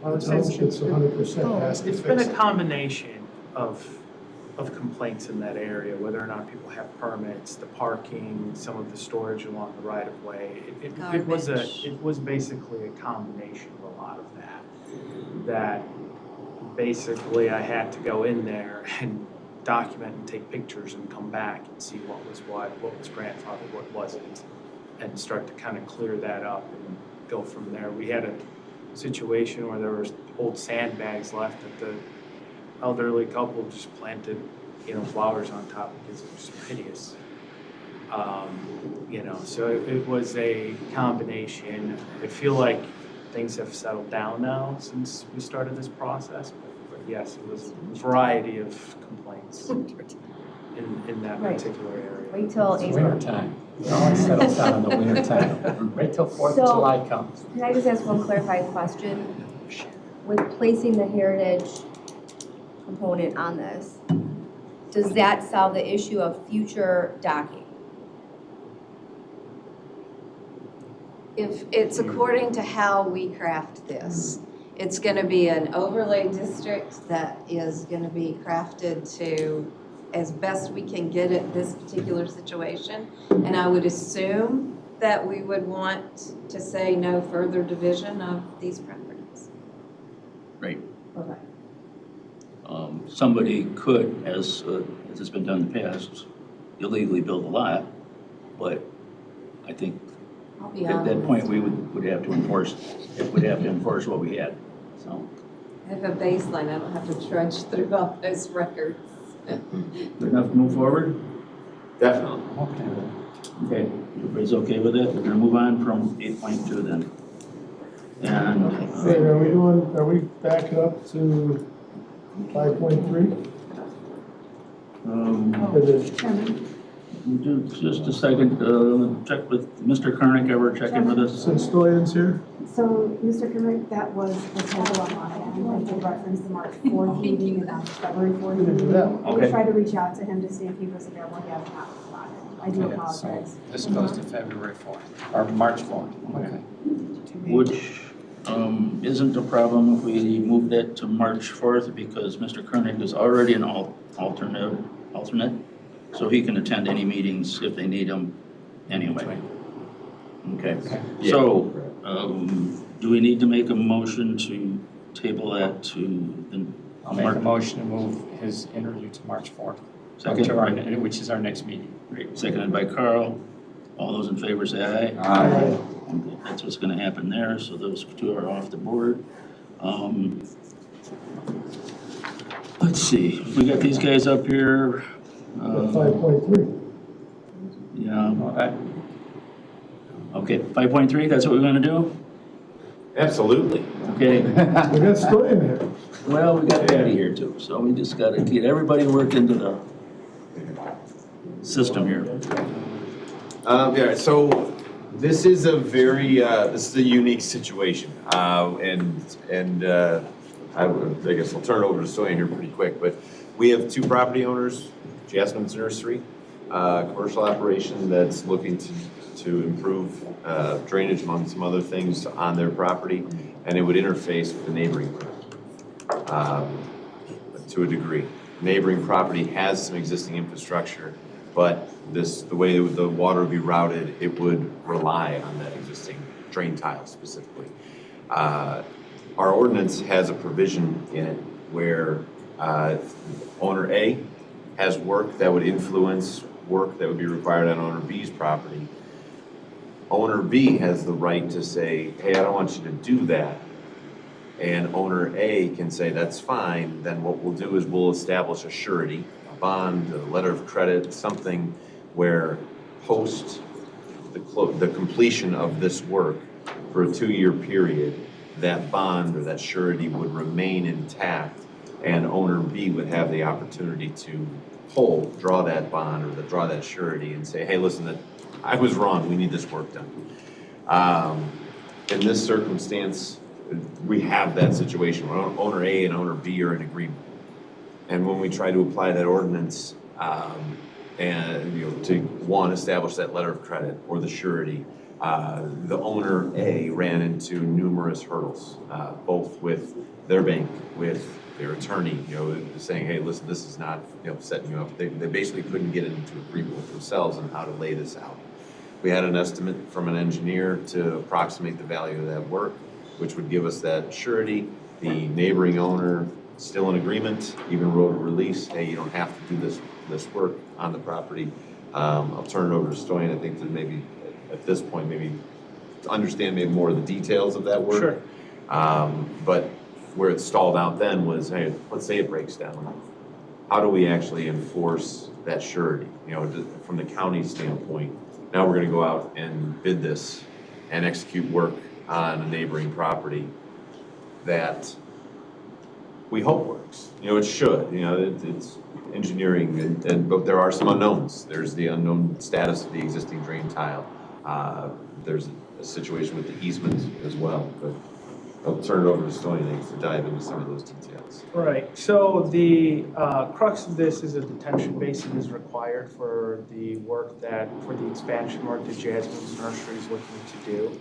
[SPEAKER 5] Our township's 100% has to
[SPEAKER 12] It's been
[SPEAKER 5] fix
[SPEAKER 12] a
[SPEAKER 5] it.
[SPEAKER 12] combination of complaints in that area, whether or not people have permits, the parking, some of the storage along the right of way.
[SPEAKER 9] Garbage.
[SPEAKER 12] It was basically a combination of a lot of that basically I had to go in there and document and take pictures and come back and see what was grandfathered, what wasn't, and start to kind of clear that up and go from there. We had a situation where there was old sandbags left that the elderly couple just planted, flowers on top because it was hideous. So it was a combination. I feel like things have settled down now since we started this process, but yes, it was a variety of complaints in that
[SPEAKER 11] Right.
[SPEAKER 12] particular area.
[SPEAKER 11] wait till
[SPEAKER 2] It's
[SPEAKER 11] April.
[SPEAKER 2] winter time. It always settles down in the winter time. Wait till 4th of
[SPEAKER 11] So-
[SPEAKER 2] July comes.
[SPEAKER 11] Can I just ask one clarifying question? With placing the heritage component on this, does that solve the issue of future docking?
[SPEAKER 9] If it's according to how we craft this, it's gonna be an overlay district that is gonna be crafted to as best we can get at this particular situation. And I would assume that we would want to say no further division of these properties.
[SPEAKER 1] Right.
[SPEAKER 11] Okay.
[SPEAKER 1] Somebody could, as has been done in the past, illegally build a lot, but I think
[SPEAKER 9] I'll be
[SPEAKER 1] at that
[SPEAKER 9] honest.
[SPEAKER 1] point, we would have to enforce what we had, so.
[SPEAKER 9] I have a baseline, I don't have to trudge through all those records.
[SPEAKER 1] Good enough to move forward?
[SPEAKER 6] Definitely.
[SPEAKER 1] Okay, everybody's okay with it? We're gonna move on from 8.2 then. And,
[SPEAKER 5] Hey, are we backing up to 5.3?
[SPEAKER 1] um,
[SPEAKER 5] Or did-
[SPEAKER 11] Chairman,
[SPEAKER 1] Just a second, check with Mr. Kernick, ever check in with us?
[SPEAKER 5] Since Stoyan's here,
[SPEAKER 13] So, Mr. Kimrick, that was the total on my end. I did reference the March 4th meeting and not the February 4th
[SPEAKER 5] We didn't do
[SPEAKER 13] meeting.
[SPEAKER 5] that.
[SPEAKER 13] I
[SPEAKER 1] Okay.
[SPEAKER 13] did try to reach out to him to see if he was available. He has not responded. I do
[SPEAKER 2] Okay, so
[SPEAKER 13] apologize.
[SPEAKER 2] this goes to February 4th, or March 4th. Okay.
[SPEAKER 1] Which isn't a problem if we move that to March 4th because Mr. Kernick is already an alternate, so he can attend any meetings if they need him anyway. Okay, so do we need to make a motion to table that to the?
[SPEAKER 2] I'll make a motion to move his interview to March 4th,
[SPEAKER 1] Second.
[SPEAKER 2] which is our next meeting.
[SPEAKER 1] Great. Seconded by Carl. All those in favor say aye.
[SPEAKER 8] Aye.
[SPEAKER 1] Okay, that's what's gonna happen there, so those two are off the board. Let's see, we got these guys up here.
[SPEAKER 5] 5.3.
[SPEAKER 1] Yeah. Okay, 5.3, that's what we're gonna do?
[SPEAKER 6] Absolutely.
[SPEAKER 1] Okay,
[SPEAKER 5] We got Stoyan here.
[SPEAKER 1] well, we got Patty here too, so we just gotta get everybody worked into the system here.
[SPEAKER 6] Yeah, so this is a very, this is a unique situation. I guess I'll turn it over to Stoyan here pretty quick, but we have two property owners, Jasmine's Nursery, commercial operation that's looking to improve drainage among some other things on their property, and it would interface with the neighboring property to a degree. Neighboring property has some existing infrastructure, but the way the water would be routed, it would rely on that existing drain tile specifically. Our ordinance has a provision in it where owner A has work that would influence work that would be required on owner B's property. Owner B has the right to say, hey, I don't want you to do that. And owner A can say, that's fine. Then what we'll do is we'll establish a surety, a bond, a letter of credit, something where post the completion of this work for a 2-year period, that bond or that surety would remain intact, and owner B would have the opportunity to draw that bond or draw that surety and say, hey, listen, I was wrong, we need this work done. In this circumstance, we have that situation where owner A and owner B are in agreement. And when we try to apply that ordinance, and to establish that letter of credit or the surety, the owner A ran into numerous hurdles, both with their bank, with their attorney, saying, hey, listen, this is not, setting you up. They basically couldn't get into agreement with themselves on how to lay this out. We had an estimate from an engineer to approximate the value of that work, which would give us that surety. The neighboring owner still in agreement, even wrote a release, hey, you don't have to do this work on the property. I'll turn it over to Stoyan, I think, to maybe, at this point, maybe to understand maybe more of the details of that work.
[SPEAKER 12] Sure.
[SPEAKER 6] But where it stalled out then was, hey, let's say it breaks down. How do we actually enforce that surety? From the county standpoint, now we're gonna go out and bid this and execute work on a neighboring property that we hope works. It should. It's engineering, but there are some unknowns. There's the unknown status of the existing drain tile. There's a situation with the easement as well. But I'll turn it over to Stoyan to dive into some of those details.
[SPEAKER 12] Right, so the crux of this is a detention basin is required for the expansion work that Jasmine's Nursery is looking to do.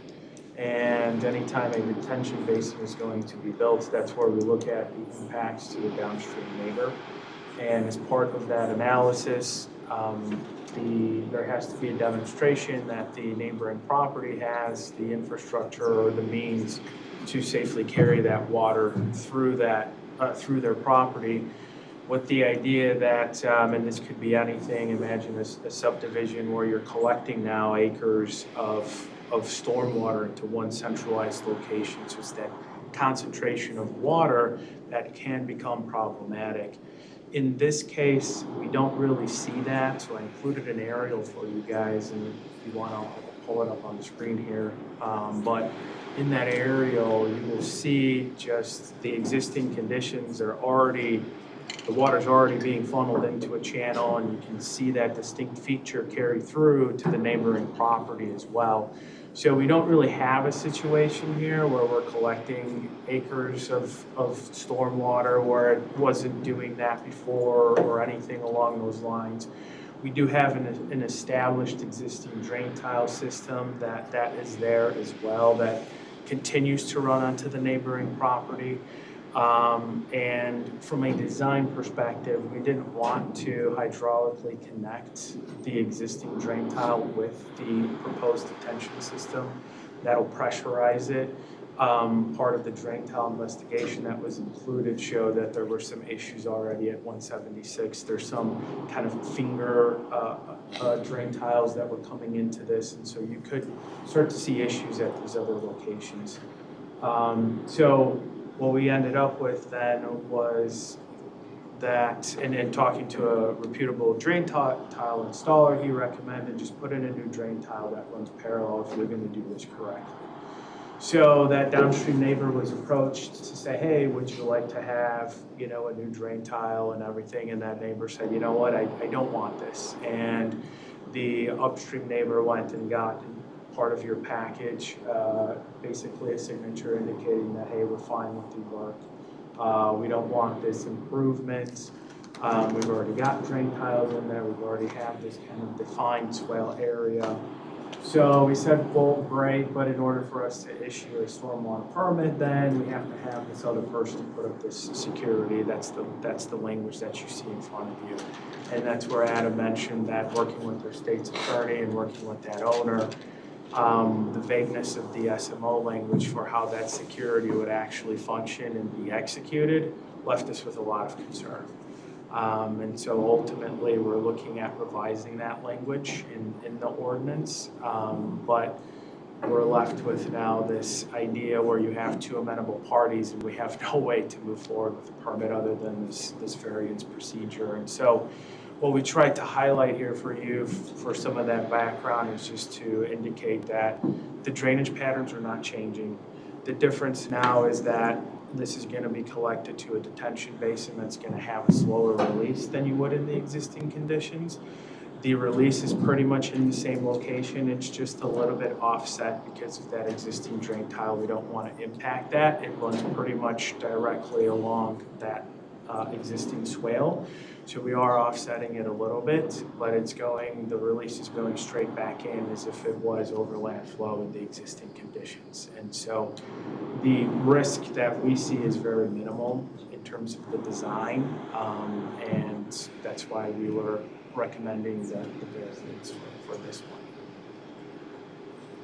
[SPEAKER 12] And anytime a retention basin is going to be built, that's where we look at the impacts to the downstream neighbor. And as part of that analysis, there has to be a demonstration that the neighboring property has the infrastructure or the means to safely carry that water through their property, with the idea that, and this could be anything, imagine a subdivision where you're collecting now acres of stormwater into one centralized location. So it's that concentration of water that can become problematic. In this case, we don't really see that, so I included an aerial for you guys, and if you want to pull it up on the screen here. But in that aerial, you will see just the existing conditions are already the water's already being funneled into a channel, and you can see that distinct feature carry through to the neighboring property as well. So we don't really have a situation here where we're collecting acres of stormwater where it wasn't doing that before or anything along those lines. We do have an established existing drain tile system that is there as well that continues to run onto the neighboring property. And from a design perspective, we didn't want to hydraulically connect the existing drain tile with the proposed detention system. That'll pressurize it. Part of the drain tile investigation that was included showed that there were some issues already at 176. There's some kind of finger drain tiles that were coming into this, and so you could start to see issues at these other locations. So what we ended up with then was that, and in talking to a reputable drain tile installer, he recommended just put in a new drain tile that runs parallel if you're going to do this correctly. So that downstream neighbor was approached to say, hey, would you like to have, you know, a new drain tile and everything? And that neighbor said, you know what, I don't want this. And the upstream neighbor went and got part of your package, basically a signature indicating that, hey, we're fine with the work. We don't want this improvement. We've already got drain tiles in there. We've already have this kind of defined swale area. So we said, well, great, but in order for us to issue a stormwater permit, then we have to have this other person put up this security. That's the language that you see in front of you. And that's where Adam mentioned that working with their state's attorney and working with that owner, the vagueness of the SMO language for how that security would actually function and be executed left us with a lot of concern. And so ultimately we're looking at revising that language in the ordinance, but we're left with now this idea where you have two amenable parties and we have no way to move forward with a permit other than this variance procedure. And so what we tried to highlight here for you for some of that background is just to indicate that the drainage patterns are not changing. The difference now is that this is going to be collected to a detention basin that's going to have a slower release than you would in the existing conditions. The release is pretty much in the same location. It's just a little bit offset because of that existing drain tile. We don't want to impact that. It runs pretty much directly along that existing swale. So we are offsetting it a little bit, but the release is going straight back in as if it was overland flow in the existing conditions. And so the risk that we see is very minimal in terms of the design, and that's why we were recommending the variance for this one.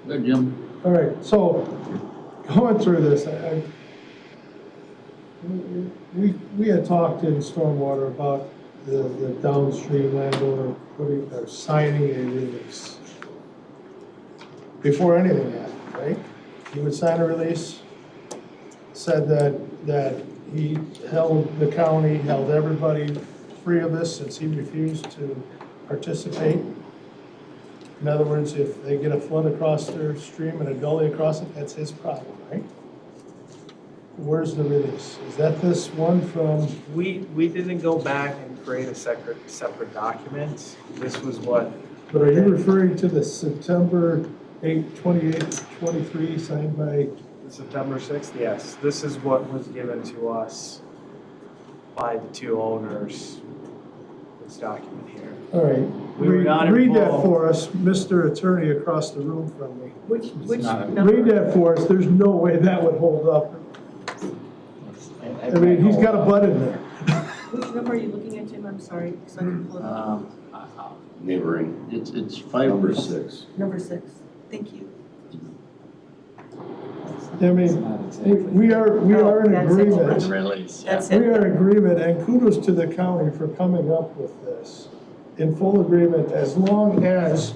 [SPEAKER 1] Good, Jim.
[SPEAKER 5] All right, so going through this, we had talked in Stormwater about the downstream landowner signing a release before anything happened, right? He would sign a release, said that he the county held everybody free of this since he refused to participate. In other words, if they get a flood across their stream and a gully across it, that's his problem, right? Where's the release? Is that this one from?
[SPEAKER 12] We didn't go back and create a separate document. This was what.
[SPEAKER 5] But are you referring to the September 8, 28, 23 signed by?
[SPEAKER 12] September 6th, yes. This is what was given to us by the two owners, this document here.
[SPEAKER 5] All right,
[SPEAKER 12] We were not
[SPEAKER 5] read that
[SPEAKER 12] involved.
[SPEAKER 5] for us, Mr. Attorney across the room from me.
[SPEAKER 10] Which
[SPEAKER 1] not-
[SPEAKER 10] number?
[SPEAKER 5] Read that for us, there's no way that would hold up. I mean, he's got a butt in there.
[SPEAKER 10] Which number are you looking at, Jim? I'm sorry, so I can pull it up.
[SPEAKER 1] Neighboring. It's 5 or 6.
[SPEAKER 10] Number 6. Thank you.
[SPEAKER 5] I mean, we are in
[SPEAKER 10] That's it.
[SPEAKER 5] agreement.
[SPEAKER 2] Release.
[SPEAKER 10] That's
[SPEAKER 5] We
[SPEAKER 10] it.
[SPEAKER 5] are in agreement, and kudos to the county for coming up with this in full agreement, as long as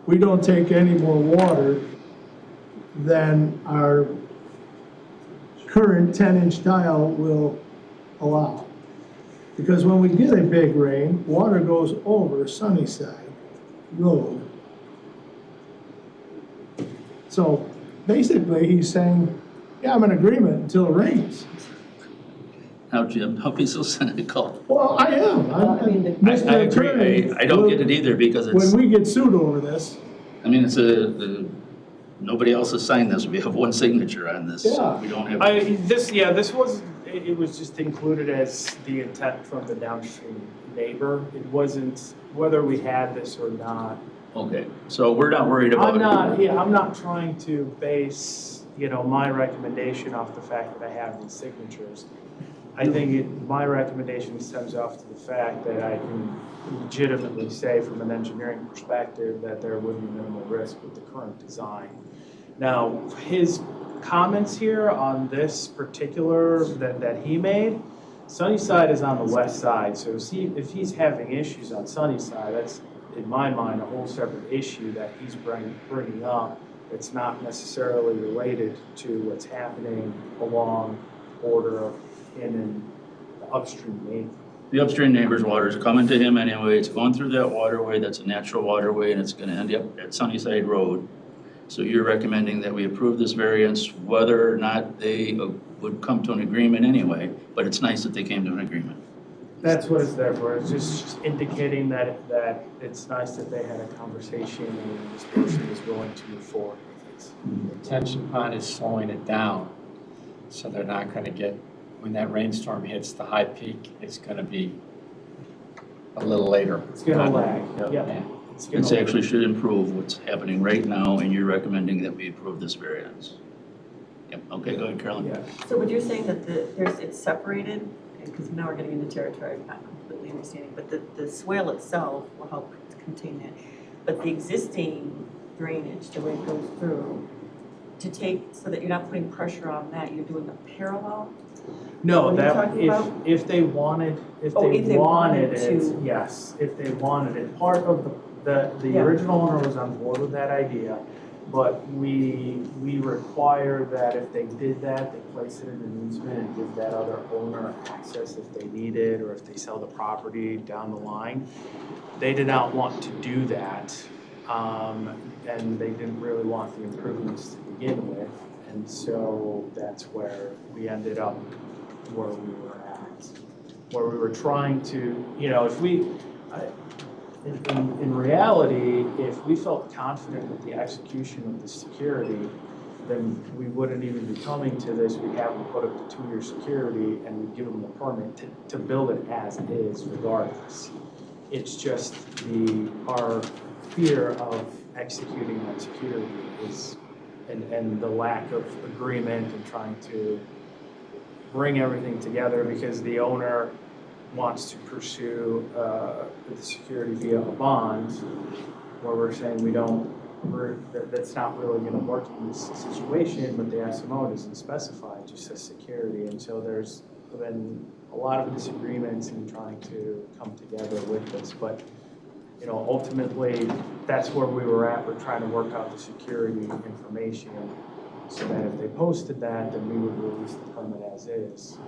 [SPEAKER 5] we don't take any more water than our current 10-inch tile will allow. Because when we get a big rain, water goes over Sunnyside Road. So basically, he's saying, yeah, I'm in agreement until it rains.
[SPEAKER 1] Now, Jim, don't be so cynical.
[SPEAKER 5] Well, I am.
[SPEAKER 10] I mean, the-
[SPEAKER 1] I
[SPEAKER 5] Mr.
[SPEAKER 1] agree,
[SPEAKER 5] Attorney,
[SPEAKER 1] I don't get it either because
[SPEAKER 5] When
[SPEAKER 1] it's,
[SPEAKER 5] we get sued over this,
[SPEAKER 1] I mean, it's nobody else has signed this. We have one signature on this.
[SPEAKER 5] Yeah.
[SPEAKER 1] We don't have.
[SPEAKER 12] This was, it was just included as the intent from the downstream neighbor. It wasn't whether we had this or not.
[SPEAKER 1] Okay, so we're not worried about it.
[SPEAKER 12] I'm not trying to base, my recommendation off the fact that I have these signatures. I think my recommendation stems off to the fact that I can legitimately say from an engineering perspective that there would be minimal risk with the current design. Now, his comments here on this particular, that he made, Sunnyside is on the west side, so if he's having issues on Sunnyside, that's, in my mind, a whole separate issue that he's bringing up. It's not necessarily related to what's happening along the border of him and the upstream neighbor.
[SPEAKER 1] The upstream neighbor's water is coming to him anyway. It's going through that waterway. That's a natural waterway, and it's going to end up at Sunnyside Road. So you're recommending that we approve this variance, whether or not they would come to an agreement anyway. But it's nice that they came to an agreement.
[SPEAKER 12] That's what it's there for. It's just indicating that it's nice that they had a conversation and this person is willing to move forward with it.
[SPEAKER 2] The retention pond is slowing it down, so they're not gonna get, when that rainstorm hits the high peak, it's gonna be a little later.
[SPEAKER 12] It's gonna lag,
[SPEAKER 1] Yep.
[SPEAKER 12] yeah.
[SPEAKER 1] It actually should improve what's happening right now, and you're recommending that we approve this variance. Yep, okay, go ahead, Carolyn.
[SPEAKER 12] Yeah.
[SPEAKER 10] So what you're saying that it's separated, because now we're getting into territory I'm not completely understanding, but the swale itself will help contain that. But the existing drainage, the way it goes through, so that you're not putting pressure on that, you're doing a parallel?
[SPEAKER 12] No,
[SPEAKER 10] What are you
[SPEAKER 12] that,
[SPEAKER 10] talking about?
[SPEAKER 12] if they wanted,
[SPEAKER 10] if they wanted
[SPEAKER 12] it,
[SPEAKER 10] to.
[SPEAKER 12] yes, if they wanted it. Part of the
[SPEAKER 10] Yeah.
[SPEAKER 12] original owner was on board with that idea, but we require that if they did that, they place it in an easement and give that other owner access if they need it, or if they sell the property down the line. They did not want to do that, and they didn't really want the improvements to begin with, and so that's where we ended up where we were at, where we were trying to, if we, in reality, if we felt confident with the execution of the security, then we wouldn't even be coming to this. We'd have them put up the 2-year security and we'd give them the permit to build it as is regardless. It's just our fear of executing that security is, and the lack of agreement and trying to bring everything together because the owner wants to pursue the security via a bond, where we're saying that's not really going to work in this situation, but the SMO doesn't specify, it just says security, and so there's been a lot of disagreements in trying to come together with this, but ultimately that's where we were at. We're trying to work out the security information so that if they posted that, then we would release the permit as is.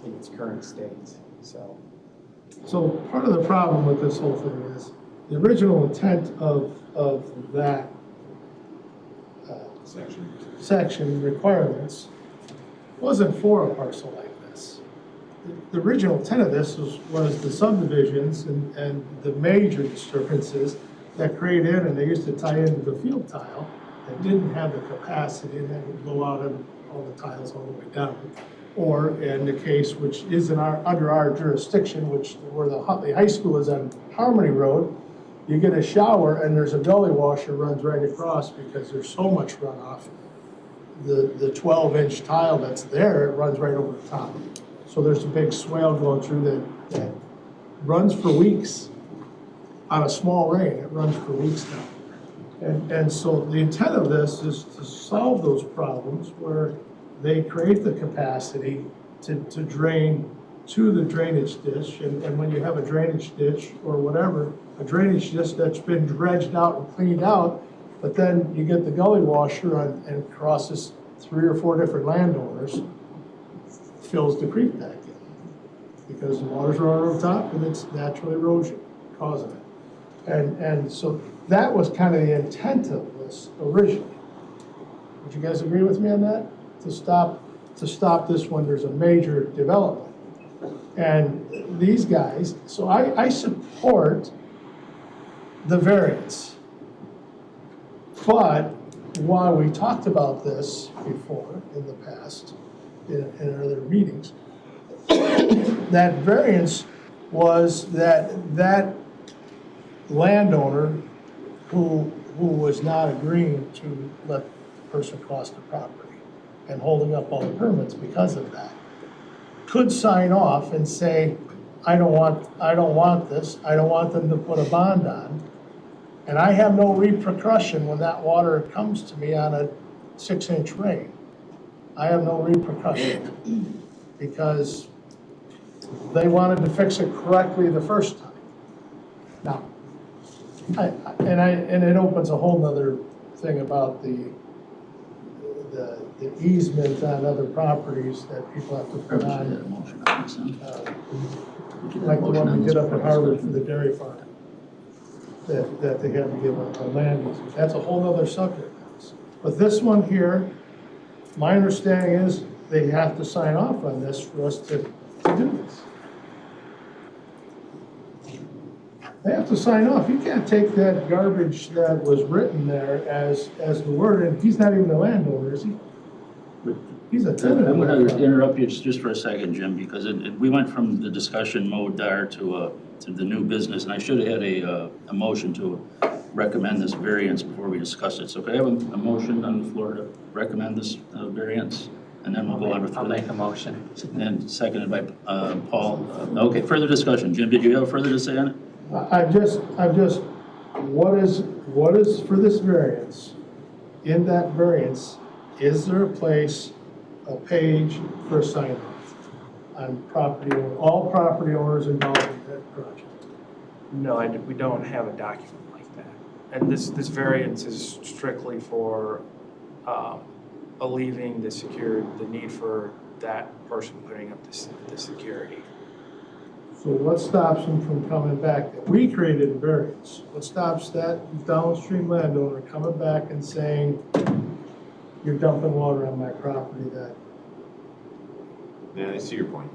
[SPEAKER 12] In its current state, so.
[SPEAKER 5] so part of the problem with this whole thing is the original intent of that section requirements wasn't for a parcel like this. The original intent of this was the subdivisions and the major disturbances that create in, and they used to tie into the field tile that didn't have the capacity, and that would blow out all the tiles all the way down. Or in the case which is under our jurisdiction, where the high school is on Harmony Road, you get a shower and there's a gully washer runs right across because there's so much runoff. The 12-inch tile that's there, it runs right over the top. So there's a big swale going through that runs for weeks. On a small rain, it runs for weeks now. And so the intent of this is to solve those problems where they create the capacity to drain to the drainage ditch. And when you have a drainage ditch or whatever, a drainage ditch that's been dredged out and cleaned out, but then you get the gully washer and crosses 3 or 4 different landowners, fills the creek back in. Because the water's running over top and it's natural erosion causing it. And so that was kind of the intent of this originally. Would you guys agree with me on that? To stop this when there's a major development. And these guys, so I support the variance. But while we talked about this before in the past, in other meetings, that variance was that landowner who was not agreeing to let the person cross the property and holding up all the permits because of that, could sign off and say, I don't want this, I don't want them to put a bond on, and I have no repercussion when that water comes to me on a 6-inch rain. I have no repercussion because they wanted to fix it correctly the first time. Now, and it opens a whole nother thing about the easement on other properties that people have to put on. Like the one we did up at Harvard for the dairy farm, that they had to give a land easement. That's a whole nother subject. But this one here, my understanding is they have to sign off on this for us to do this. They have to sign off. You can't take that garbage that was written there as the word, and he's not even a landowner, is he? He's a tenant.
[SPEAKER 1] I'm going to interrupt you just for a second, Jim, because we went from the discussion mode there to the new business, and I should have had a motion to recommend this variance before we discuss it. So could I have a motion on the floor to recommend this variance? And then we'll go on with.
[SPEAKER 2] I'll make a motion.
[SPEAKER 1] And seconded by Paul. Okay, further discussion. Jim, did you have further to say on it?
[SPEAKER 5] I'm just, what is for this variance? In that variance, is there a place, a page for a sign off on property, all property owners involved in that project?
[SPEAKER 12] No, we don't have a document like that. And this variance is strictly for alleviating the need for that person putting up the security.
[SPEAKER 5] So what stops them from coming back? We created a variance. What stops that downstream landowner coming back and saying, you're dumping water on my property that?
[SPEAKER 6] Yeah, I see your point.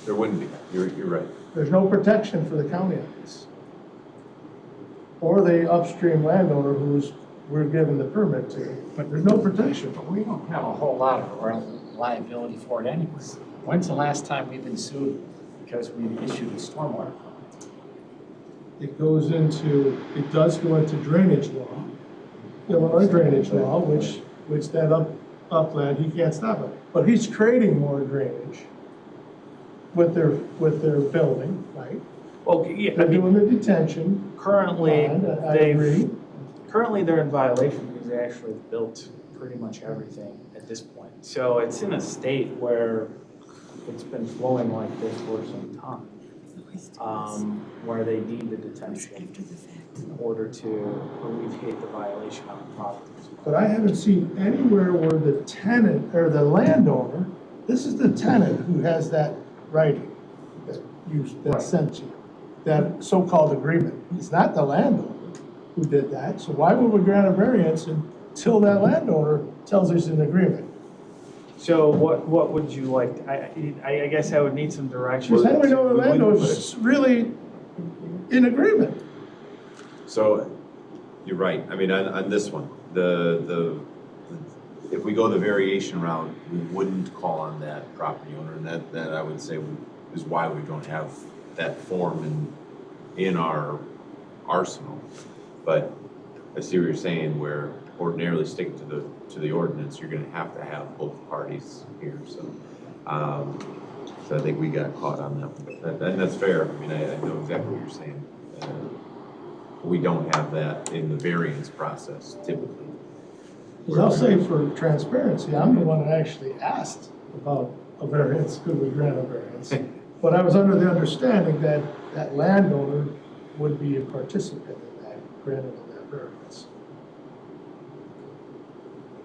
[SPEAKER 6] There wouldn't be. You're right.
[SPEAKER 5] There's no protection for the county on this. Or the upstream landowner we're giving the permit to, but there's no protection.
[SPEAKER 2] But we don't have a whole lot of liability for it anyways. When's the last time we've been sued because we issued a stormwater permit?
[SPEAKER 5] It does go into drainage law, Illinois drainage law, which that upland, he can't stop it. But he's creating more drainage with their building, right?
[SPEAKER 12] Well, yeah,
[SPEAKER 5] They're doing the detention.
[SPEAKER 12] currently,
[SPEAKER 5] bond, I agree.
[SPEAKER 12] currently they're in violation because they actually built pretty much everything at this point. So it's in a state where it's been flowing like this for some time, where they need the detention in order to alleviate the violation on the property.
[SPEAKER 5] But I haven't seen anywhere where the tenant or the landowner, this is the tenant who has that writing that sent you, that so-called agreement. It's not the landowner who did that. So why would we grant a variance until that landowner tells us an agreement?
[SPEAKER 12] So what would you like? I guess I would need some direction.
[SPEAKER 5] Because how do we know the landowner's really in agreement?
[SPEAKER 6] So, you're right. I mean, on this one, if we go the variation route, we wouldn't call on that property owner, and that I would say is why we don't have that form in our arsenal. But I see what you're saying, where ordinarily sticking to the ordinance, you're going to have both parties here. So I think we got caught on that one, and that's fair. I mean, I know exactly what you're saying. We don't have that in the variance process typically.
[SPEAKER 5] Because I'll say for transparency, I'm the one that actually asked about a variance, could we grant a variance? But I was under the understanding that that landowner would be a participant in that, granted of that variance.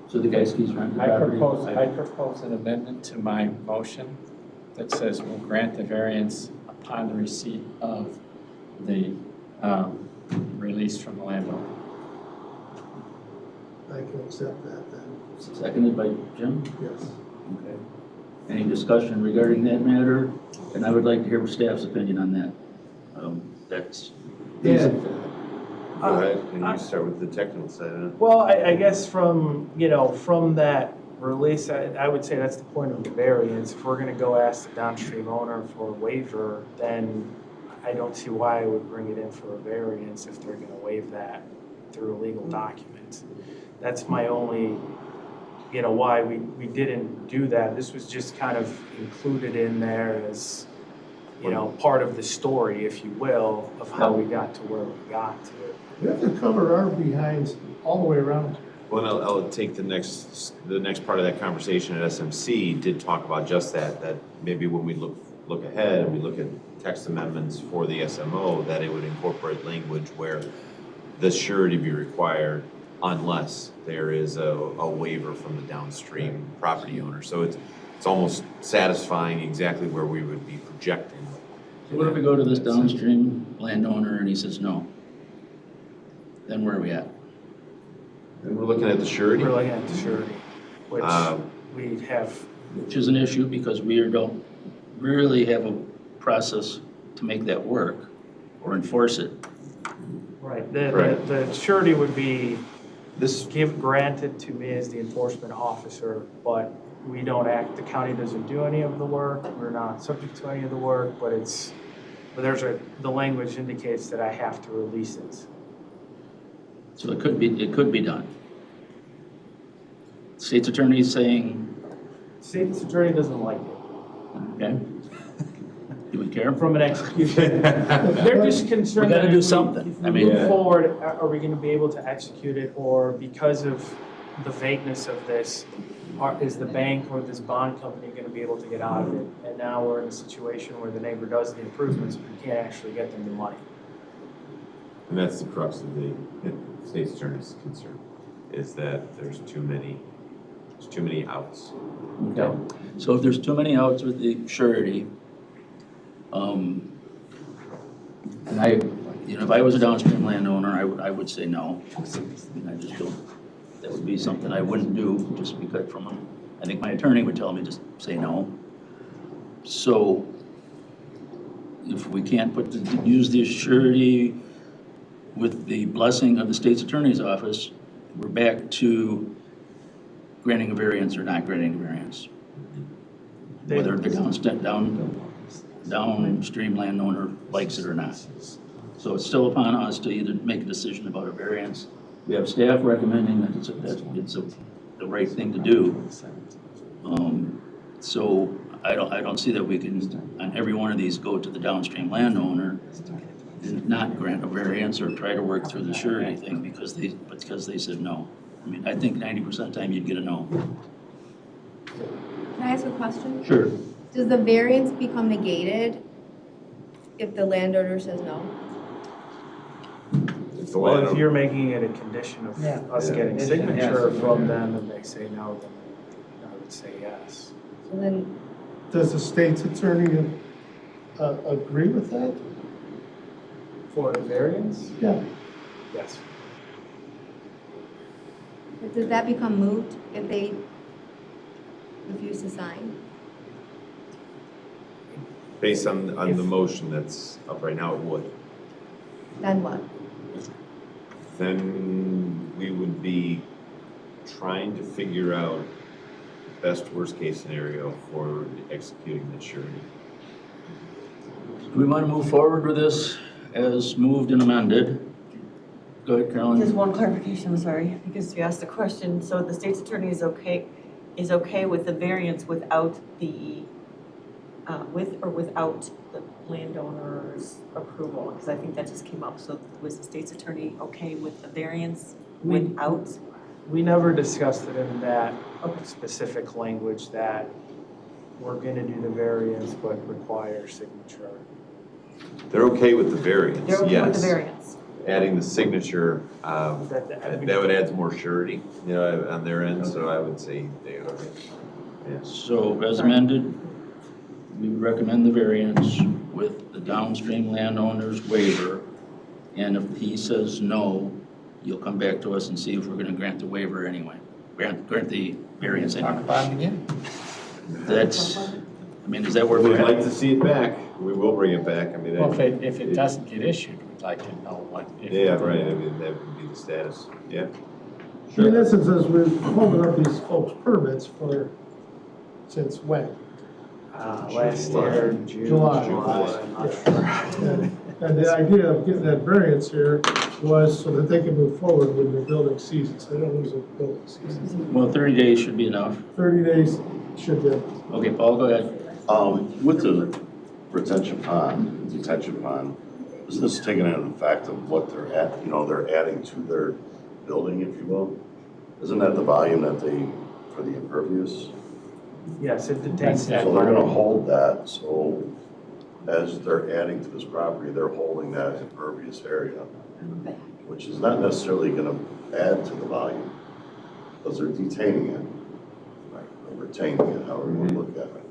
[SPEAKER 1] So the guy's keys rent the
[SPEAKER 2] I
[SPEAKER 1] property?
[SPEAKER 2] propose an amendment to my motion that says we'll grant the variance upon the receipt of the release from the landowner.
[SPEAKER 5] I can accept that then,
[SPEAKER 1] Seconded by Jim?
[SPEAKER 5] yes.
[SPEAKER 1] Okay. Any discussion regarding that matter? And I would like to hear staff's opinion on that. That's.
[SPEAKER 5] Yeah.
[SPEAKER 6] Go ahead, and you start with the technical side of it.
[SPEAKER 12] Well, I guess from that release, I would say that's the point of the variance. If we're gonna go ask the downstream owner for a waiver, then I don't see why I would bring it in for a variance if they're gonna waive that through a legal document. That's my only, why we didn't do that. This was just kind of included in there as, part of the story, if you will, of how we got to where we got to.
[SPEAKER 5] We have to cover our behinds all the way around.
[SPEAKER 6] Well, I'll take the next part of that conversation at SMC did talk about just that maybe when we look ahead and we look at text amendments for the SMO, that it would incorporate language where the surety be required unless there is a waiver from the downstream property owner. So it's almost satisfying exactly where we would be projecting.
[SPEAKER 1] So what if we go to this downstream landowner and he says no? Then where are we at?
[SPEAKER 6] And we're looking at the surety.
[SPEAKER 12] We're looking at the surety, which we have.
[SPEAKER 1] Which is an issue because we don't really have a process to make that work or enforce it.
[SPEAKER 12] Right,
[SPEAKER 6] Correct.
[SPEAKER 12] the surety would be granted to me as the enforcement officer, but we don't act, the county doesn't do any of the work, we're not subject to any of the work, but the language indicates that I have to release it.
[SPEAKER 1] So it could be done. State's attorney is saying,
[SPEAKER 12] State's attorney doesn't like it.
[SPEAKER 1] okay, do we care?
[SPEAKER 12] From an execution. They're just concerned
[SPEAKER 1] We gotta
[SPEAKER 12] that
[SPEAKER 1] do
[SPEAKER 12] if
[SPEAKER 1] something.
[SPEAKER 12] if we
[SPEAKER 1] I mean,
[SPEAKER 12] move forward, are we gonna be able to execute it, or because of the vagueness of this, is the bank or this bond company gonna be able to get out of it? And now we're in a situation where the neighbor does the improvements, but we can't actually get them the money.
[SPEAKER 6] And that's the crux of the state's attorney's concern, is that there's too many outs.
[SPEAKER 1] Okay. So if there's too many outs with the surety, and if I was a downstream landowner, I would say no. And I just don't, that would be something I wouldn't do just because I think my attorney would tell me to say no. So if we can't use the surety with the blessing of the state's attorney's office, we're back to granting a variance or not granting a variance. Whether the downstream landowner likes it or not. So it's still upon us to either make a decision about a variance. We have staff recommending that it's the right thing to do. So I don't see that we can, on every one of these, go to the downstream landowner and not grant a variance or try to work through the surety thing because they said no. I mean, I think 90% of the time you'd get a no.
[SPEAKER 11] Can I ask a question?
[SPEAKER 1] Sure.
[SPEAKER 11] Does the variance become negated if the landowner says no?
[SPEAKER 12] Well, if you're making it a condition of us getting signature from them and they say no, then I would say yes.
[SPEAKER 11] So then,
[SPEAKER 5] Does the state's attorney agree with that?
[SPEAKER 12] For a variance?
[SPEAKER 5] Yeah.
[SPEAKER 12] Yes.
[SPEAKER 11] but does that become moot if they refuse to sign?
[SPEAKER 6] Based on the motion that's up right now, it would.
[SPEAKER 11] Then what?
[SPEAKER 6] Then we would be trying to figure out best worst case scenario for executing the surety.
[SPEAKER 1] Do we want to move forward with this as moved and amended? Go ahead, Carolyn.
[SPEAKER 10] Just one clarification, I'm sorry, because you asked the question. So the state's attorney is okay with the variance without the, with or without the landowner's approval? Because I think that just came up. So was the state's attorney okay with the variance without?
[SPEAKER 12] We never discussed it in that specific language that we're gonna do the variance but require signature.
[SPEAKER 6] They're okay with the variance,
[SPEAKER 10] They're okay
[SPEAKER 6] yes.
[SPEAKER 10] with the variance.
[SPEAKER 6] Adding the signature, that would add more surety, on their end, so I would say they are. Yes.
[SPEAKER 1] So as amended, we recommend the variance with the downstream landowner's waiver. And if he says no, you'll come back to us and see if we're gonna grant the waiver anyway, grant the variance
[SPEAKER 2] Talk
[SPEAKER 1] anyway.
[SPEAKER 2] about it again.
[SPEAKER 1] That's, I mean, is that where
[SPEAKER 6] We'd
[SPEAKER 1] we're
[SPEAKER 6] like
[SPEAKER 1] at?
[SPEAKER 6] to see it back. We will bring it back. I mean,
[SPEAKER 2] Well, if it doesn't get issued, we'd like to know what.
[SPEAKER 6] yeah, right. I mean, that would be the status. Yeah.
[SPEAKER 5] In essence, as we're holding up these folks' permits for, since when?
[SPEAKER 12] Last year,
[SPEAKER 5] July. And the idea of getting that variance here was so that they can move forward with their building season, so they don't lose their building season.
[SPEAKER 1] Well, 30 days should be enough.
[SPEAKER 5] 30 days should be.
[SPEAKER 1] Okay, Paul, go ahead.
[SPEAKER 14] With the detention pond, is this taking into effect of what they're they're adding to their building, if you will? Isn't that the volume that for the impervious?
[SPEAKER 12] yes, it detains that
[SPEAKER 14] So they're
[SPEAKER 12] part.
[SPEAKER 14] gonna hold that, so as they're adding to this property, they're holding that impervious area, which is not necessarily gonna add to the volume, because they're detaining it, or retaining it, however you wanna look at it.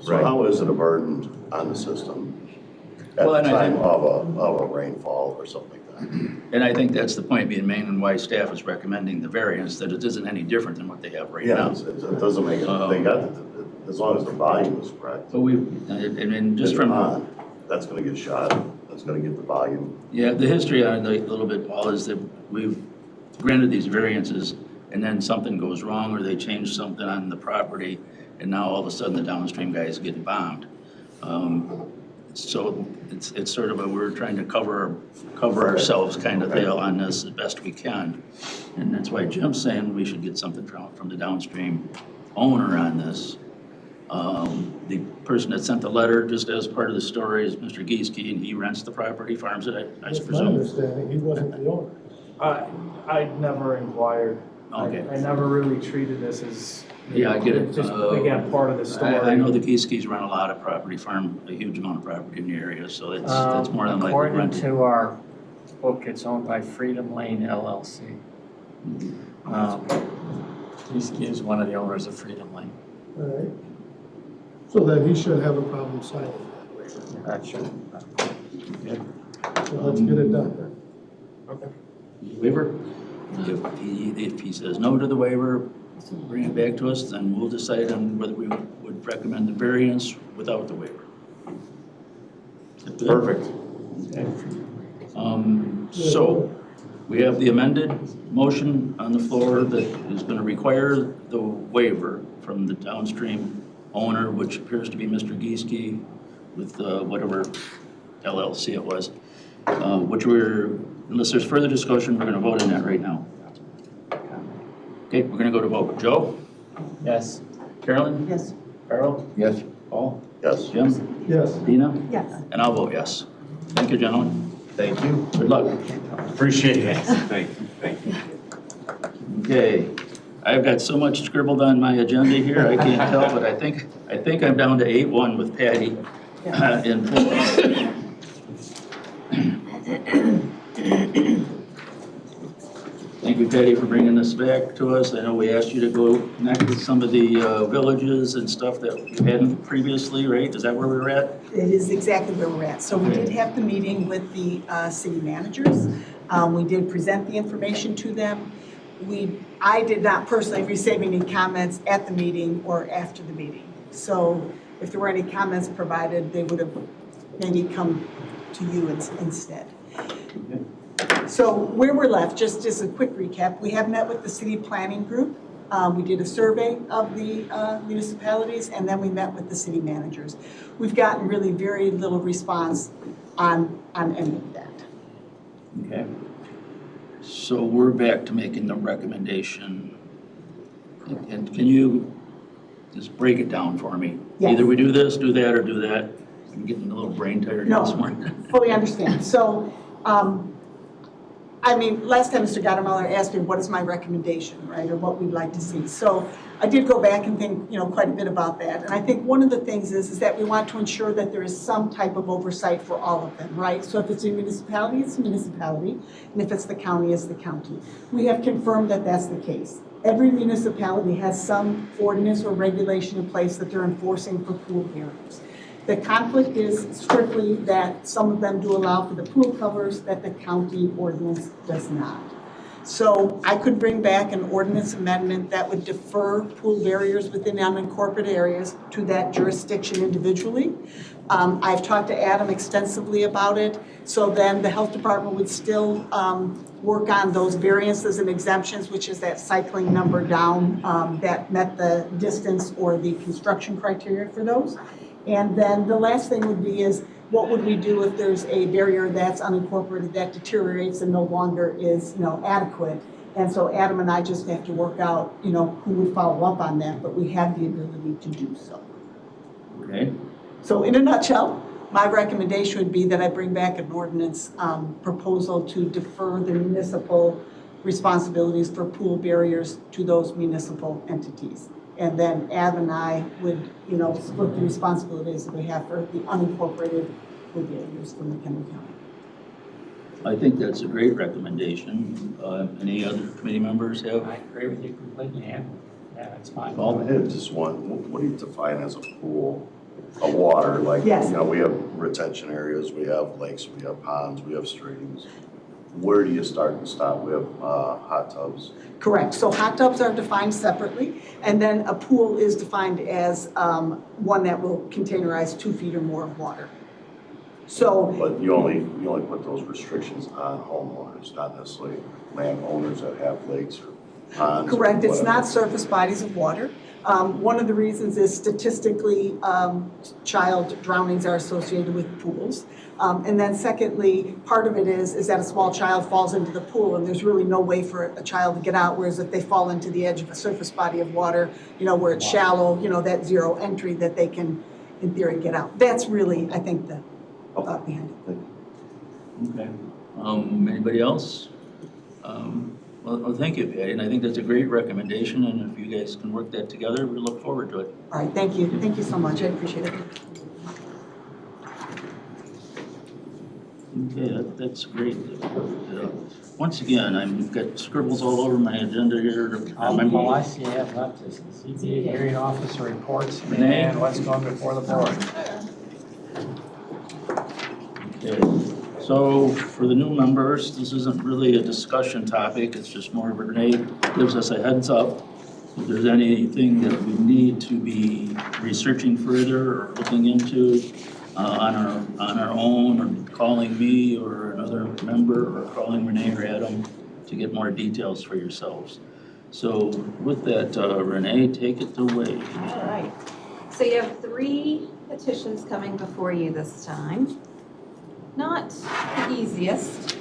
[SPEAKER 14] So
[SPEAKER 6] Right.
[SPEAKER 14] how is it a burden on the system at
[SPEAKER 1] Well,
[SPEAKER 14] the
[SPEAKER 1] and I
[SPEAKER 14] time
[SPEAKER 1] think-
[SPEAKER 14] of a rainfall or something like that?
[SPEAKER 1] And I think that's the point being made and why staff is recommending the variance, that it isn't any different than what they have right
[SPEAKER 14] Yeah,
[SPEAKER 1] now.
[SPEAKER 14] it doesn't make it, they got, as long as the volume is correct.
[SPEAKER 1] But I mean, just
[SPEAKER 14] It's
[SPEAKER 1] from,
[SPEAKER 14] on, that's gonna get shot, that's gonna get the volume.
[SPEAKER 1] yeah, the history on it a little bit, Paul, is that we've granted these variances and then something goes wrong or they change something on the property and now all of a sudden the downstream guy is getting bombed. So it's sort of we're trying to cover ourselves kind of deal on this as best we can. And that's why Jim's saying we should get something from the downstream owner on this. The person that sent the letter, just as part of the story, is Mr. Gieske, and he rents the property, farms it, I
[SPEAKER 5] That's my
[SPEAKER 1] presume.
[SPEAKER 5] understanding, he wasn't the owner.
[SPEAKER 12] I never inquired.
[SPEAKER 1] Okay.
[SPEAKER 12] I never really treated this as.
[SPEAKER 1] Yeah, I get it.
[SPEAKER 12] Just, again, part of the story.
[SPEAKER 1] I know the Gieskes run a lot of property, farm a huge amount of property in the area, so that's more than likely
[SPEAKER 2] According
[SPEAKER 1] rented.
[SPEAKER 2] to our book, it's owned by Freedom Lane LLC. He is one of the owners of Freedom Lane.
[SPEAKER 5] All right. So then he should have a problem signing that waiver.
[SPEAKER 2] Not sure.
[SPEAKER 5] So let's get it done then.
[SPEAKER 12] Okay.
[SPEAKER 1] Waiver? If he says no to the waiver, bring it back to us, then we'll decide on whether we would recommend the variance without the waiver.
[SPEAKER 6] Perfect.
[SPEAKER 1] So, we have the amended motion on the floor that is gonna require the waiver from the downstream owner, which appears to be Mr. Gieske with whatever LLC it was, which unless there's further discussion, we're gonna vote on that right now. Okay, we're gonna go to vote. Joe?
[SPEAKER 2] Yes.
[SPEAKER 1] Carolyn?
[SPEAKER 4] Yes.
[SPEAKER 1] Carol?
[SPEAKER 8] Yes.
[SPEAKER 1] Paul?
[SPEAKER 14] Yes.
[SPEAKER 1] Jim?
[SPEAKER 5] Yes.
[SPEAKER 1] Dina?
[SPEAKER 4] Yes.
[SPEAKER 1] And I'll vote yes. Thank you, gentlemen.
[SPEAKER 6] Thank you.
[SPEAKER 1] Good luck.
[SPEAKER 6] Appreciate it. Thank you. Thank you.
[SPEAKER 1] Okay, I've got so much scribbled on my agenda here, I can't tell, but I think I'm down to 8-1 with Patty in full. Thank you, Patty, for bringing this back to us. I know we asked you to go connect with some of the villages and stuff that you hadn't previously, right? Is that where we were at?
[SPEAKER 15] It is exactly where we're at. So we did have the meeting with the city managers. We did present the information to them. I did not personally receive any comments at the meeting or after the meeting. So if there were any comments provided, they would have maybe come to you instead.
[SPEAKER 1] Okay.
[SPEAKER 15] So where we're left, just as a quick recap, we have met with the city planning group. We did a survey of the municipalities, and then we met with the city managers. We've gotten really very little response on any of that.
[SPEAKER 1] Okay. So we're back to making the recommendation. And can you just break it down for me?
[SPEAKER 15] Yes.
[SPEAKER 1] Either we do this, do that, or do that. I'm getting a little brain tired
[SPEAKER 15] No.
[SPEAKER 1] this morning.
[SPEAKER 15] Fully understand. So, I mean, last time Mr. Gottemuller asked me, what is my recommendation, right, or what we'd like to see. So I did go back and think, quite a bit about that. And I think one of the things is that we want to ensure that there is some type of oversight for all of them, right? So if it's a municipality, it's a municipality. And if it's the county, it's the county. We have confirmed that that's the case. Every municipality has some ordinance or regulation in place that they're enforcing for pool hearings. The conflict is strictly that some of them do allow for the pool covers that the county ordinance does not. So I could bring back an ordinance amendment that would defer pool barriers within unincorporated areas to that jurisdiction individually. I've talked to Adam extensively about it, so then the health department would still work on those variances and exemptions, which is that cycling number down that met the distance or the construction criteria for those. And then the last thing would be is, what would we do if there's a barrier that's unincorporated that deteriorates and no longer is, adequate? And so Adam and I just have to work out, who would follow up on that, but we have the ability to do so.
[SPEAKER 1] Okay.
[SPEAKER 15] So in a nutshell, my recommendation would be that I bring back an ordinance proposal to defer the municipal responsibilities for pool barriers to those municipal entities. And then Adam and I would, split the responsibilities that we have for the unincorporated pool barriers from McHenry County.
[SPEAKER 1] I think that's a great recommendation. Any other committee members have?
[SPEAKER 2] I agree with you completely, yeah. Yeah, that's fine.
[SPEAKER 14] I had just one, what do you define as a pool of water? Like,
[SPEAKER 15] Yes.
[SPEAKER 14] we have retention areas, we have lakes, we have ponds, we have streams. Where do you start and stop? We have hot tubs.
[SPEAKER 15] Correct. So hot tubs are defined separately, and then a pool is defined as one that will containerize 2 feet or more of water. So,
[SPEAKER 14] But you only put those restrictions on homeowners, not necessarily landowners that have lakes or ponds.
[SPEAKER 15] correct,
[SPEAKER 14] or
[SPEAKER 15] it's not
[SPEAKER 14] whatever.
[SPEAKER 15] surface bodies of water. One of the reasons is statistically, child drownings are associated with pools. And then secondly, part of it is that a small child falls into the pool and there's really no way for a child to get out, whereas if they fall into the edge of a surface body of water, where it's shallow, that zero entry, that they can, in theory, get out. That's really, I think, the thought behind it.
[SPEAKER 1] Okay. Anybody else? Well, thank you, Patty, and I think that's a great recommendation, and if you guys can work that together, we look forward to it.
[SPEAKER 15] All right, thank you. Thank you so much. I appreciate it.
[SPEAKER 1] Okay, that's great. Once again, I've got scribbles all over my agenda here.
[SPEAKER 2] All I see I have left is the CBA hearing officer reports
[SPEAKER 1] Renee?
[SPEAKER 2] and what's going before the board.
[SPEAKER 1] Okay. So for the new members, this isn't really a discussion topic, it's just more of Renee gives us a heads up. If there's anything that we need to be researching further or looking into on our own, or calling me or another member, or calling Renee or Adam to get more details for yourselves. So with that, Renee, take it away.
[SPEAKER 9] All right. So you have 3 petitions coming before you this time. Not the easiest.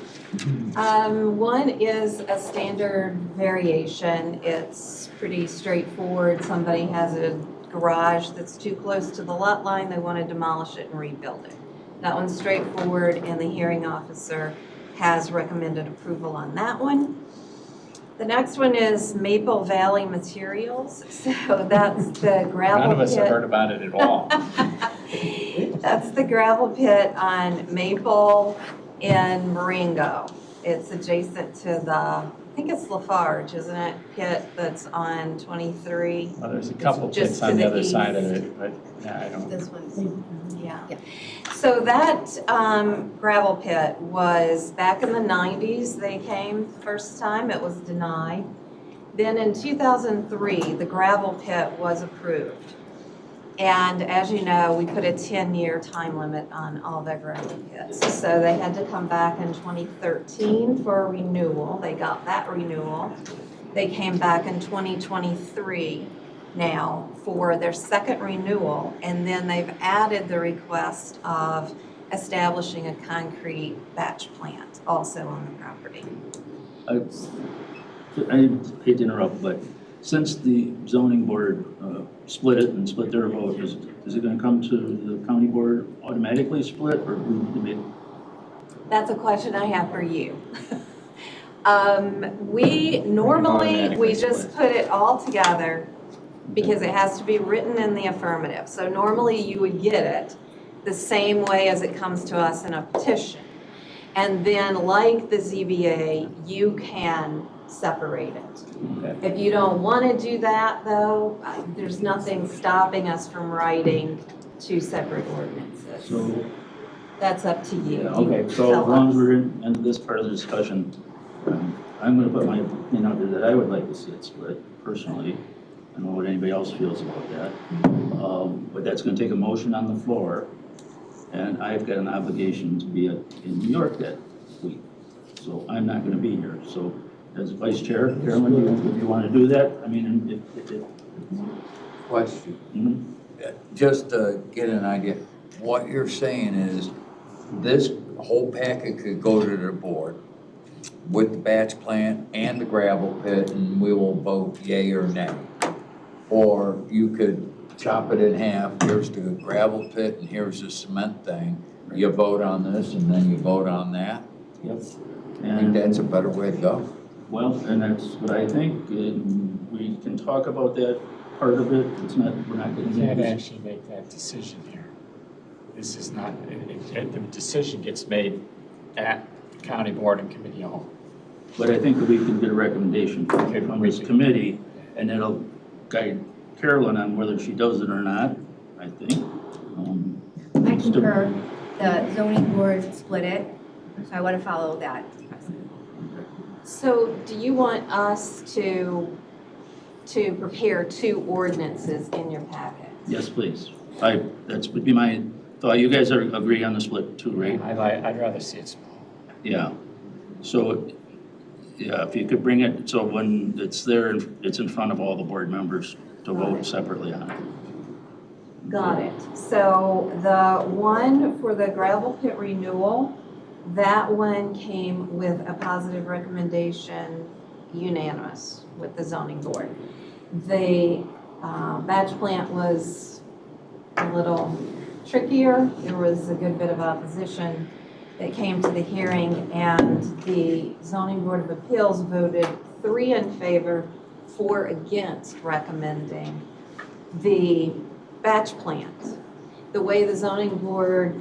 [SPEAKER 9] One is a standard variation. It's pretty straightforward. Somebody has a garage that's too close to the lot line. They want to demolish it and rebuild it. That one's straightforward, and the hearing officer has recommended approval on that one. The next one is Maple Valley Materials. So that's the gravel pit.
[SPEAKER 2] None of us have heard about it at all.
[SPEAKER 9] That's the gravel pit on Maple in Marengo. It's adjacent to the, I think it's Lafarge, isn't it? Pit that's on 23.
[SPEAKER 2] Well, there's a couple
[SPEAKER 9] Just
[SPEAKER 2] pits
[SPEAKER 9] to
[SPEAKER 2] on the
[SPEAKER 9] the
[SPEAKER 2] other side of
[SPEAKER 9] east.
[SPEAKER 2] it, but yeah, I don't.
[SPEAKER 11] This one's,
[SPEAKER 9] Yeah.
[SPEAKER 11] Yeah.
[SPEAKER 9] So that gravel pit was back in the 90s. They came the first time. It was denied. Then in 2003, the gravel pit was approved. And as you know, we put a 10-year time limit on all their gravel pits. So they had to come back in 2013 for a renewal. They got that renewal. They came back in 2023 now for their second renewal, and then they've added the request of establishing a concrete batch plant also on the property.
[SPEAKER 1] I hate to interrupt, but since the zoning board split it and split their vote, is it going to come to the county board automatically split, or we need to make?
[SPEAKER 9] That's a question I have for you. We normally, we just put it all together because it has to be written in the affirmative. So normally you would get it the same way as it comes to us in a petition. And then like the ZBA, you can separate it.
[SPEAKER 1] Okay.
[SPEAKER 9] If you don't want to do that though, there's nothing stopping us from writing two separate ordinances.
[SPEAKER 1] So,
[SPEAKER 9] That's up to you.
[SPEAKER 1] yeah, okay, so as long as we're into this part of the discussion, I'm gonna put my opinion out there that I would like to see it split personally. I don't know what anybody else feels about that. But that's gonna take a motion on the floor, and I've got an obligation to be in New York that week. So I'm not gonna be here. So as Vice Chair, Carolyn, if you wanna do that, I mean, if it.
[SPEAKER 8] Question,
[SPEAKER 1] Mhm.
[SPEAKER 8] just to get an idea, what you're saying is this whole packet could go to the board with the batch plant and the gravel pit, and we will vote yay or nay. Or you could chop it in half, here's the gravel pit and here's the cement thing. You vote on this and then you vote on that.
[SPEAKER 1] Yep.
[SPEAKER 8] I think
[SPEAKER 1] And,
[SPEAKER 8] that's a better way to go.
[SPEAKER 1] well, and that's what I think, and we can talk about that part of it. It's not, we're not
[SPEAKER 2] You
[SPEAKER 1] getting
[SPEAKER 2] can't
[SPEAKER 1] into this.
[SPEAKER 2] actually make that decision here. This is not, the decision gets made at the county board and committee hall.
[SPEAKER 1] But I think that we can get a recommendation from this committee, and it'll guide Carolyn on whether she does it or not, I think.
[SPEAKER 11] I concur, the zoning board split it, so I want to follow that.
[SPEAKER 9] So do you want us to prepare two ordinances in your packet?
[SPEAKER 1] Yes, please. That's would be my thought. You guys agree on the split too, right?
[SPEAKER 2] I'd rather see it small.
[SPEAKER 1] Yeah. So, yeah, if you could bring it, so when it's there, it's in front of all the board members to vote separately on it.
[SPEAKER 9] Got it. So the one for the gravel pit renewal, that one came with a positive recommendation, unanimous with the zoning board. The batch plant was a little trickier. There was a good bit of opposition that came to the hearing, and the zoning board of appeals voted 3 in favor, 4 against recommending the batch plant. The way the zoning board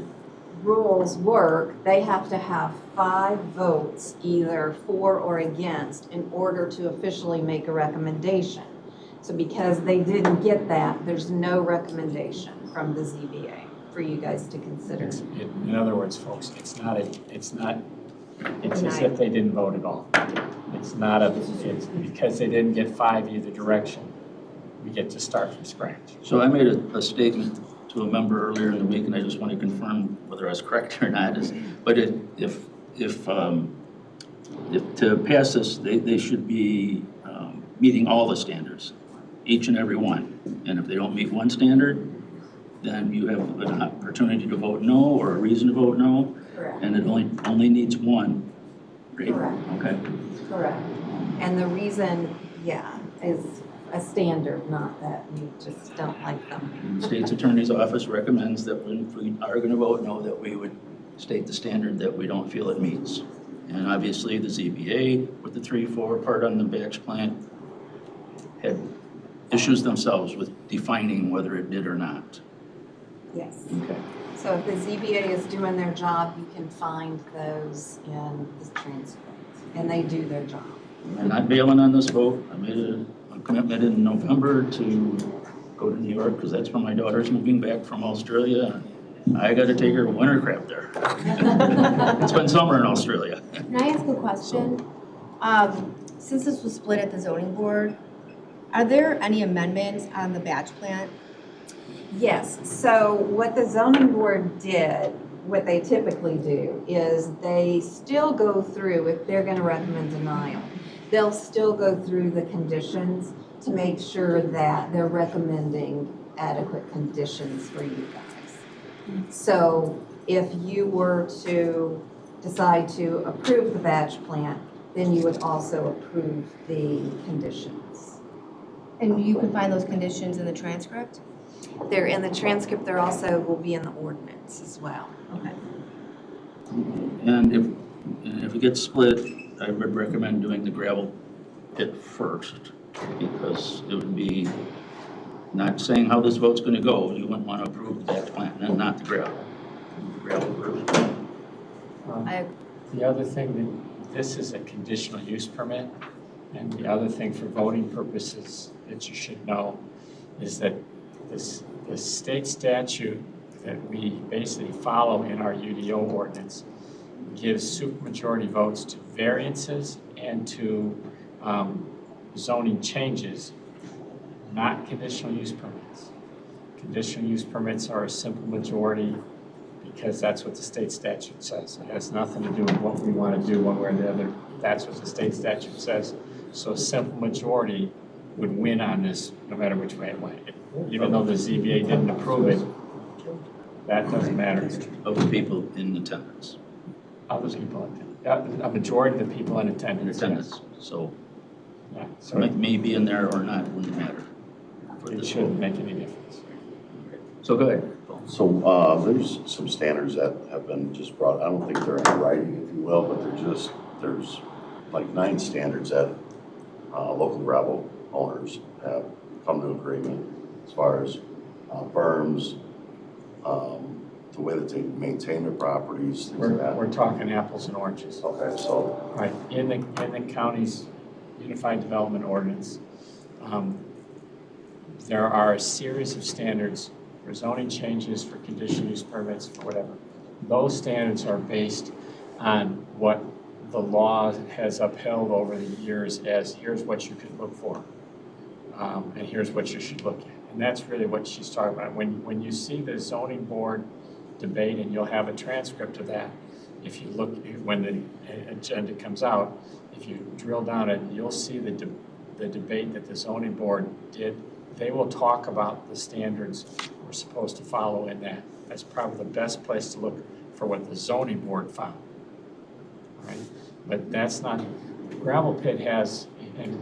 [SPEAKER 9] rules work, they have to have 5 votes, either for or against, in order to officially make a recommendation. So because they didn't get that, there's no recommendation from the ZBA for you guys to consider.
[SPEAKER 2] In other words, folks, it's as if they didn't vote at all. It's because they didn't get 5 either direction. We get to start from scratch.
[SPEAKER 1] So I made a statement to a member earlier in the week, and I just want to confirm whether I was correct or not. But if to pass this, they should be meeting all the standards, each and every one. And if they don't meet one standard, then you have an opportunity to vote no or a reason to vote no.
[SPEAKER 9] Correct.
[SPEAKER 1] And it only needs one. Right?
[SPEAKER 9] Correct.
[SPEAKER 1] Okay.
[SPEAKER 9] Correct. And the reason, is a standard, not that you just don't like them.
[SPEAKER 1] The state's attorney's office recommends that when we are going to vote no, that we would state the standard that we don't feel it meets. And obviously the ZBA with the 3-4 part on the batch plant had issues themselves with defining whether it did or not.
[SPEAKER 9] Yes.
[SPEAKER 1] Okay.
[SPEAKER 9] So if the ZBA is doing their job, you can find those in the transcript, and they do their job.
[SPEAKER 1] I'm not bailing on this vote. I made a commitment in November to go to New York because that's where my daughter's moving back from Australia. I got to take her winter crap there. It's been summer in Australia.
[SPEAKER 11] Can I ask a question? Since this was split at the zoning board, are there any amendments on the batch plant?
[SPEAKER 9] Yes, so what the zoning board did, what they typically do, is they still go through, if they're gonna recommend denial, they'll still go through the conditions to make sure that they're recommending adequate conditions for you guys. So if you were to decide to approve the batch plant, then you would also approve the conditions.
[SPEAKER 11] And you can find those conditions in the transcript?
[SPEAKER 9] They're in the transcript, they're also will be in the ordinance as well.
[SPEAKER 11] Okay.
[SPEAKER 1] And if it gets split, I would recommend doing the gravel pit first, because it would be not saying how this vote's gonna go. You wouldn't want to approve the batch plant and then not the gravel. Gravel first.
[SPEAKER 2] The other thing, that this is a conditional use permit, and the other thing for voting purposes that you should know is that the state statute that we basically follow in our UDO ordinance gives supermajority votes to variances and to zoning changes, not conditional use permits. Conditional use permits are a simple majority because that's what the state statute says. It has nothing to do with what we want to do one way or the other. That's what the state statute says. So a simple majority would win on this no matter which way it went. Even though the ZBA didn't approve it, that doesn't matter.
[SPEAKER 1] Of the people in attendance.
[SPEAKER 2] Other people, a majority of the people in attendance.
[SPEAKER 1] Attendance, so
[SPEAKER 2] Yeah, so
[SPEAKER 1] may be in there or not, wouldn't matter. For
[SPEAKER 2] it
[SPEAKER 1] this
[SPEAKER 2] shouldn't
[SPEAKER 1] vote.
[SPEAKER 2] make any difference.
[SPEAKER 1] So go ahead, Paul.
[SPEAKER 14] So, there's some standards that have been just brought, I don't think they're in writing, if you will, but there's like 9 standards that, local gravel owners have come to agreement as far as, berms, the way that they maintain their properties, things like that.
[SPEAKER 2] We're talking apples and oranges.
[SPEAKER 14] Okay, so,
[SPEAKER 2] Right, in the county's Unified Development Ordinance, there are a series of standards for zoning changes, for conditional use permits, for whatever. Those standards are based on what the law has upheld over the years as here's what you can look for, and here's what you should look at. And that's really what she's talking about. When you see the zoning board debate, and you'll have a transcript of that, if you look, when the agenda comes out, if you drill down it, you'll see the debate that the zoning board did. They will talk about the standards we're supposed to follow in that. That's probably the best place to look for what the zoning board found. Right? But that's not, gravel pit has, and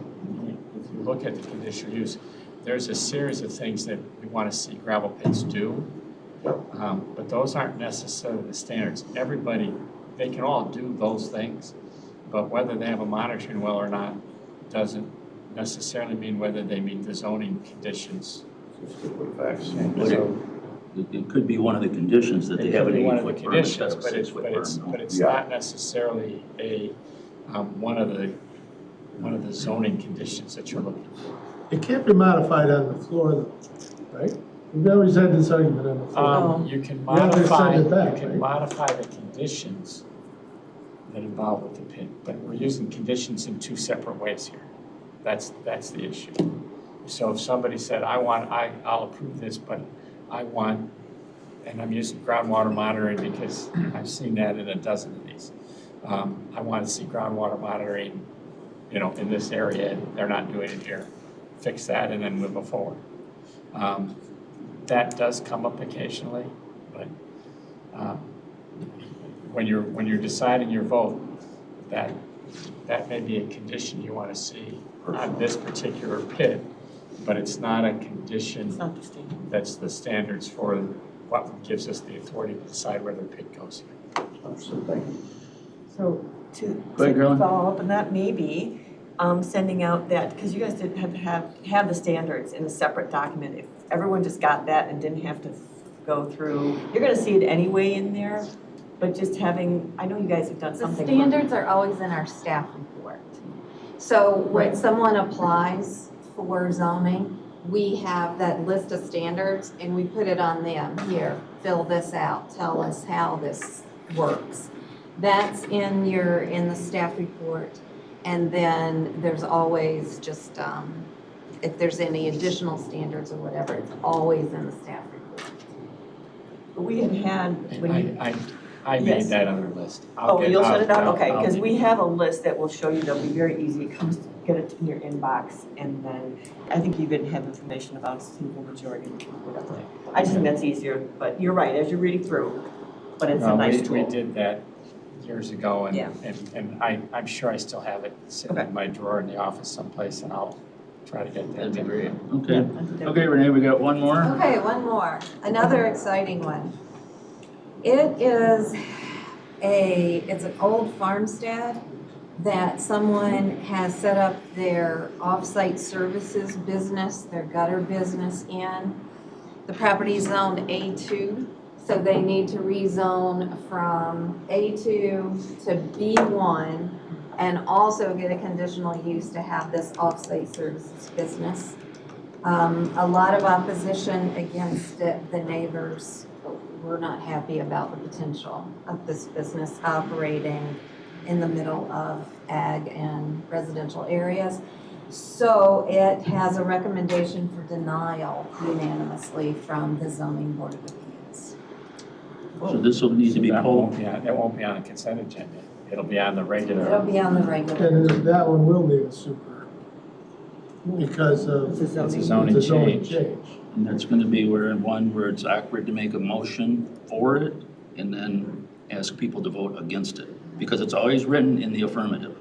[SPEAKER 2] if you look at the conditional use, there's a series of things that we want to see gravel pits do. But those aren't necessarily the standards. Everybody, they can all do those things, but whether they have a monitoring well or not doesn't necessarily mean whether they meet the zoning conditions.
[SPEAKER 14] just stick with facts.
[SPEAKER 2] So
[SPEAKER 1] It could be one of the conditions that they
[SPEAKER 2] it
[SPEAKER 1] have
[SPEAKER 2] could
[SPEAKER 1] an
[SPEAKER 2] be one of the
[SPEAKER 1] 8-foot berm instead
[SPEAKER 2] conditions,
[SPEAKER 1] of a
[SPEAKER 2] but
[SPEAKER 1] 6-foot berm.
[SPEAKER 2] but it's
[SPEAKER 14] Yeah.
[SPEAKER 2] not necessarily a one of the zoning conditions that you're looking for.
[SPEAKER 5] It can't be modified on the floor though, right? We've always had this argument on the floor.
[SPEAKER 2] You can
[SPEAKER 5] We have to
[SPEAKER 2] modify,
[SPEAKER 5] send it back,
[SPEAKER 2] you can
[SPEAKER 5] right?
[SPEAKER 2] modify the conditions that involve with the pit, but we're using conditions in 2 separate ways here. That's the issue. So if somebody said, I'll approve this, but I want, and I'm using groundwater monitoring because I've seen that in a dozen of these. I want to see groundwater monitoring, in this area, and they're not doing it here. Fix that and then move it forward. That does come up occasionally, but when you're deciding your vote, that may be a condition you want to see on this particular pit, but it's not a condition
[SPEAKER 10] It's not the standard.
[SPEAKER 2] that's the standards for what gives us the authority to decide where the pit goes.
[SPEAKER 14] Understood, thank you.
[SPEAKER 10] So to
[SPEAKER 1] Go ahead, Carolyn.
[SPEAKER 10] follow up on that, maybe sending out that, because you guys didn't have the standards in a separate document. If everyone just got that and didn't have to go through, you're gonna see it anyway in there, but just having, I know you guys have done
[SPEAKER 9] The
[SPEAKER 10] something.
[SPEAKER 9] standards are always in our staff report. So when
[SPEAKER 10] Right.
[SPEAKER 9] someone applies for zoning, we have that list of standards and we put it on them. Here, fill this out, tell us how this works. That's in the staff report. And then there's always just, if there's any additional standards or whatever, it's always in the staff report.
[SPEAKER 10] We had, when you.
[SPEAKER 2] I made
[SPEAKER 10] Yes.
[SPEAKER 2] that other list.
[SPEAKER 10] Oh, you'll send it out, okay, because
[SPEAKER 2] I'll-
[SPEAKER 10] we have a list that will show you, that'll be very easy, it comes, get it in your inbox, and then, I think you even have information about simple majority, whatever. I just think that's easier, but you're right, as you're reading through, but it's a
[SPEAKER 2] No,
[SPEAKER 10] nice
[SPEAKER 2] we
[SPEAKER 10] tool.
[SPEAKER 2] did that years ago,
[SPEAKER 10] Yeah.
[SPEAKER 2] and I'm sure I still have it sitting
[SPEAKER 10] Okay.
[SPEAKER 2] in my drawer in the office someplace, and I'll try to get that.
[SPEAKER 1] That'd be
[SPEAKER 2] to
[SPEAKER 1] great.
[SPEAKER 2] you.
[SPEAKER 1] Okay. Okay, Renee, we got one more.
[SPEAKER 9] Okay, one more, another exciting one. It is it's an old farmstead that someone has set up their off-site services business, their gutter business in. The property is zoned A2, so they need to rezone from A2 to B1 and also get a conditional use to have this off-site services business. A lot of opposition against it. The neighbors were not happy about the potential of this business operating in the middle of ag and residential areas. So it has a recommendation for denial unanimously from the Zoning Board of Appeals.
[SPEAKER 1] So this will need to be
[SPEAKER 2] That
[SPEAKER 1] pulled.
[SPEAKER 2] won't be on- That won't be on a consent agenda. It'll be on the
[SPEAKER 9] It'll
[SPEAKER 2] regular.
[SPEAKER 9] be on the regular.
[SPEAKER 5] And that one will need a super, because of
[SPEAKER 15] It's a
[SPEAKER 2] It's a
[SPEAKER 15] zoning.
[SPEAKER 5] the
[SPEAKER 2] zoning
[SPEAKER 5] zoning
[SPEAKER 2] change.
[SPEAKER 5] change.
[SPEAKER 1] And that's gonna be where it's awkward to make a motion for it and then ask people to vote against it. Because it's always written in the affirmative.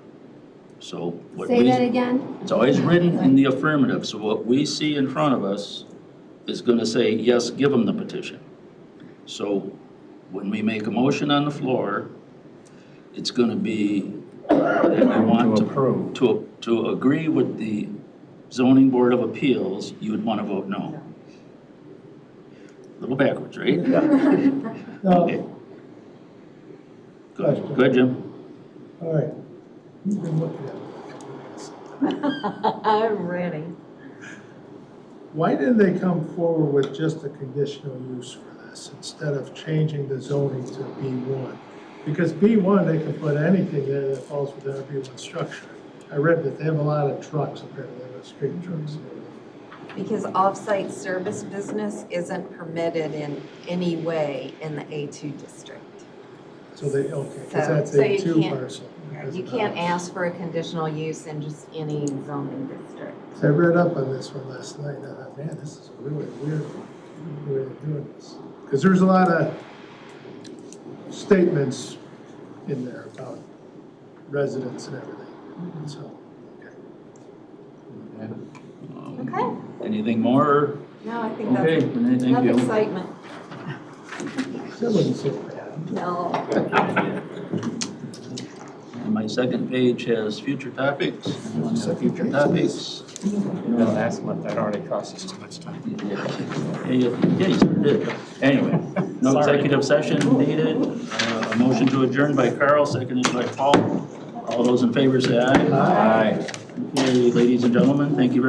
[SPEAKER 1] So what
[SPEAKER 11] Say
[SPEAKER 1] we,
[SPEAKER 11] that again?
[SPEAKER 1] it's always written in the affirmative. So what we see in front of us is gonna say, yes, give them the petition. So when we make a motion on the floor, it's gonna be, that we want
[SPEAKER 2] To approve.
[SPEAKER 1] to agree with the zoning board of appeals, you would wanna vote no. A little backwards, right?
[SPEAKER 5] No,
[SPEAKER 1] Okay. Good, good, Jim.
[SPEAKER 5] all right. You've been looking at it.
[SPEAKER 9] I'm ready.
[SPEAKER 5] Why didn't they come forward with just a conditional use for this instead of changing the zoning to B1? Because B1, they can put anything there that falls within a B1 structure. I read that they have a lot of trucks apparently, they have street trucks.
[SPEAKER 9] Because off-site service business isn't permitted in any way in the A2 district.
[SPEAKER 5] So they, okay,
[SPEAKER 9] So-
[SPEAKER 5] because that's
[SPEAKER 9] so
[SPEAKER 5] a
[SPEAKER 9] you
[SPEAKER 5] two
[SPEAKER 9] can't-
[SPEAKER 5] parcel.
[SPEAKER 9] You can't ask for a conditional use in just any zoning district.
[SPEAKER 5] So I read up on this one last night, and I thought, man, this is really weird, the way they're doing this. Because there's a lot of statements in there about residents and everything, so, okay.
[SPEAKER 9] Okay.
[SPEAKER 1] Anything more?
[SPEAKER 9] No, I think
[SPEAKER 1] Okay,
[SPEAKER 9] that's
[SPEAKER 1] thank
[SPEAKER 9] enough
[SPEAKER 1] you.
[SPEAKER 9] excitement.
[SPEAKER 5] That wasn't so bad.
[SPEAKER 9] No.
[SPEAKER 1] And my second page has future topics. Anyone have future topics?
[SPEAKER 2] No, last month, that already cost us too much time.
[SPEAKER 1] Yeah, you sure did. Anyway, no
[SPEAKER 2] Sorry.
[SPEAKER 1] executive session needed. A motion to adjourn by Carl, seconded by Paul. All those in favor say aye.
[SPEAKER 2] Aye.
[SPEAKER 1] Okay, ladies and gentlemen, thank you very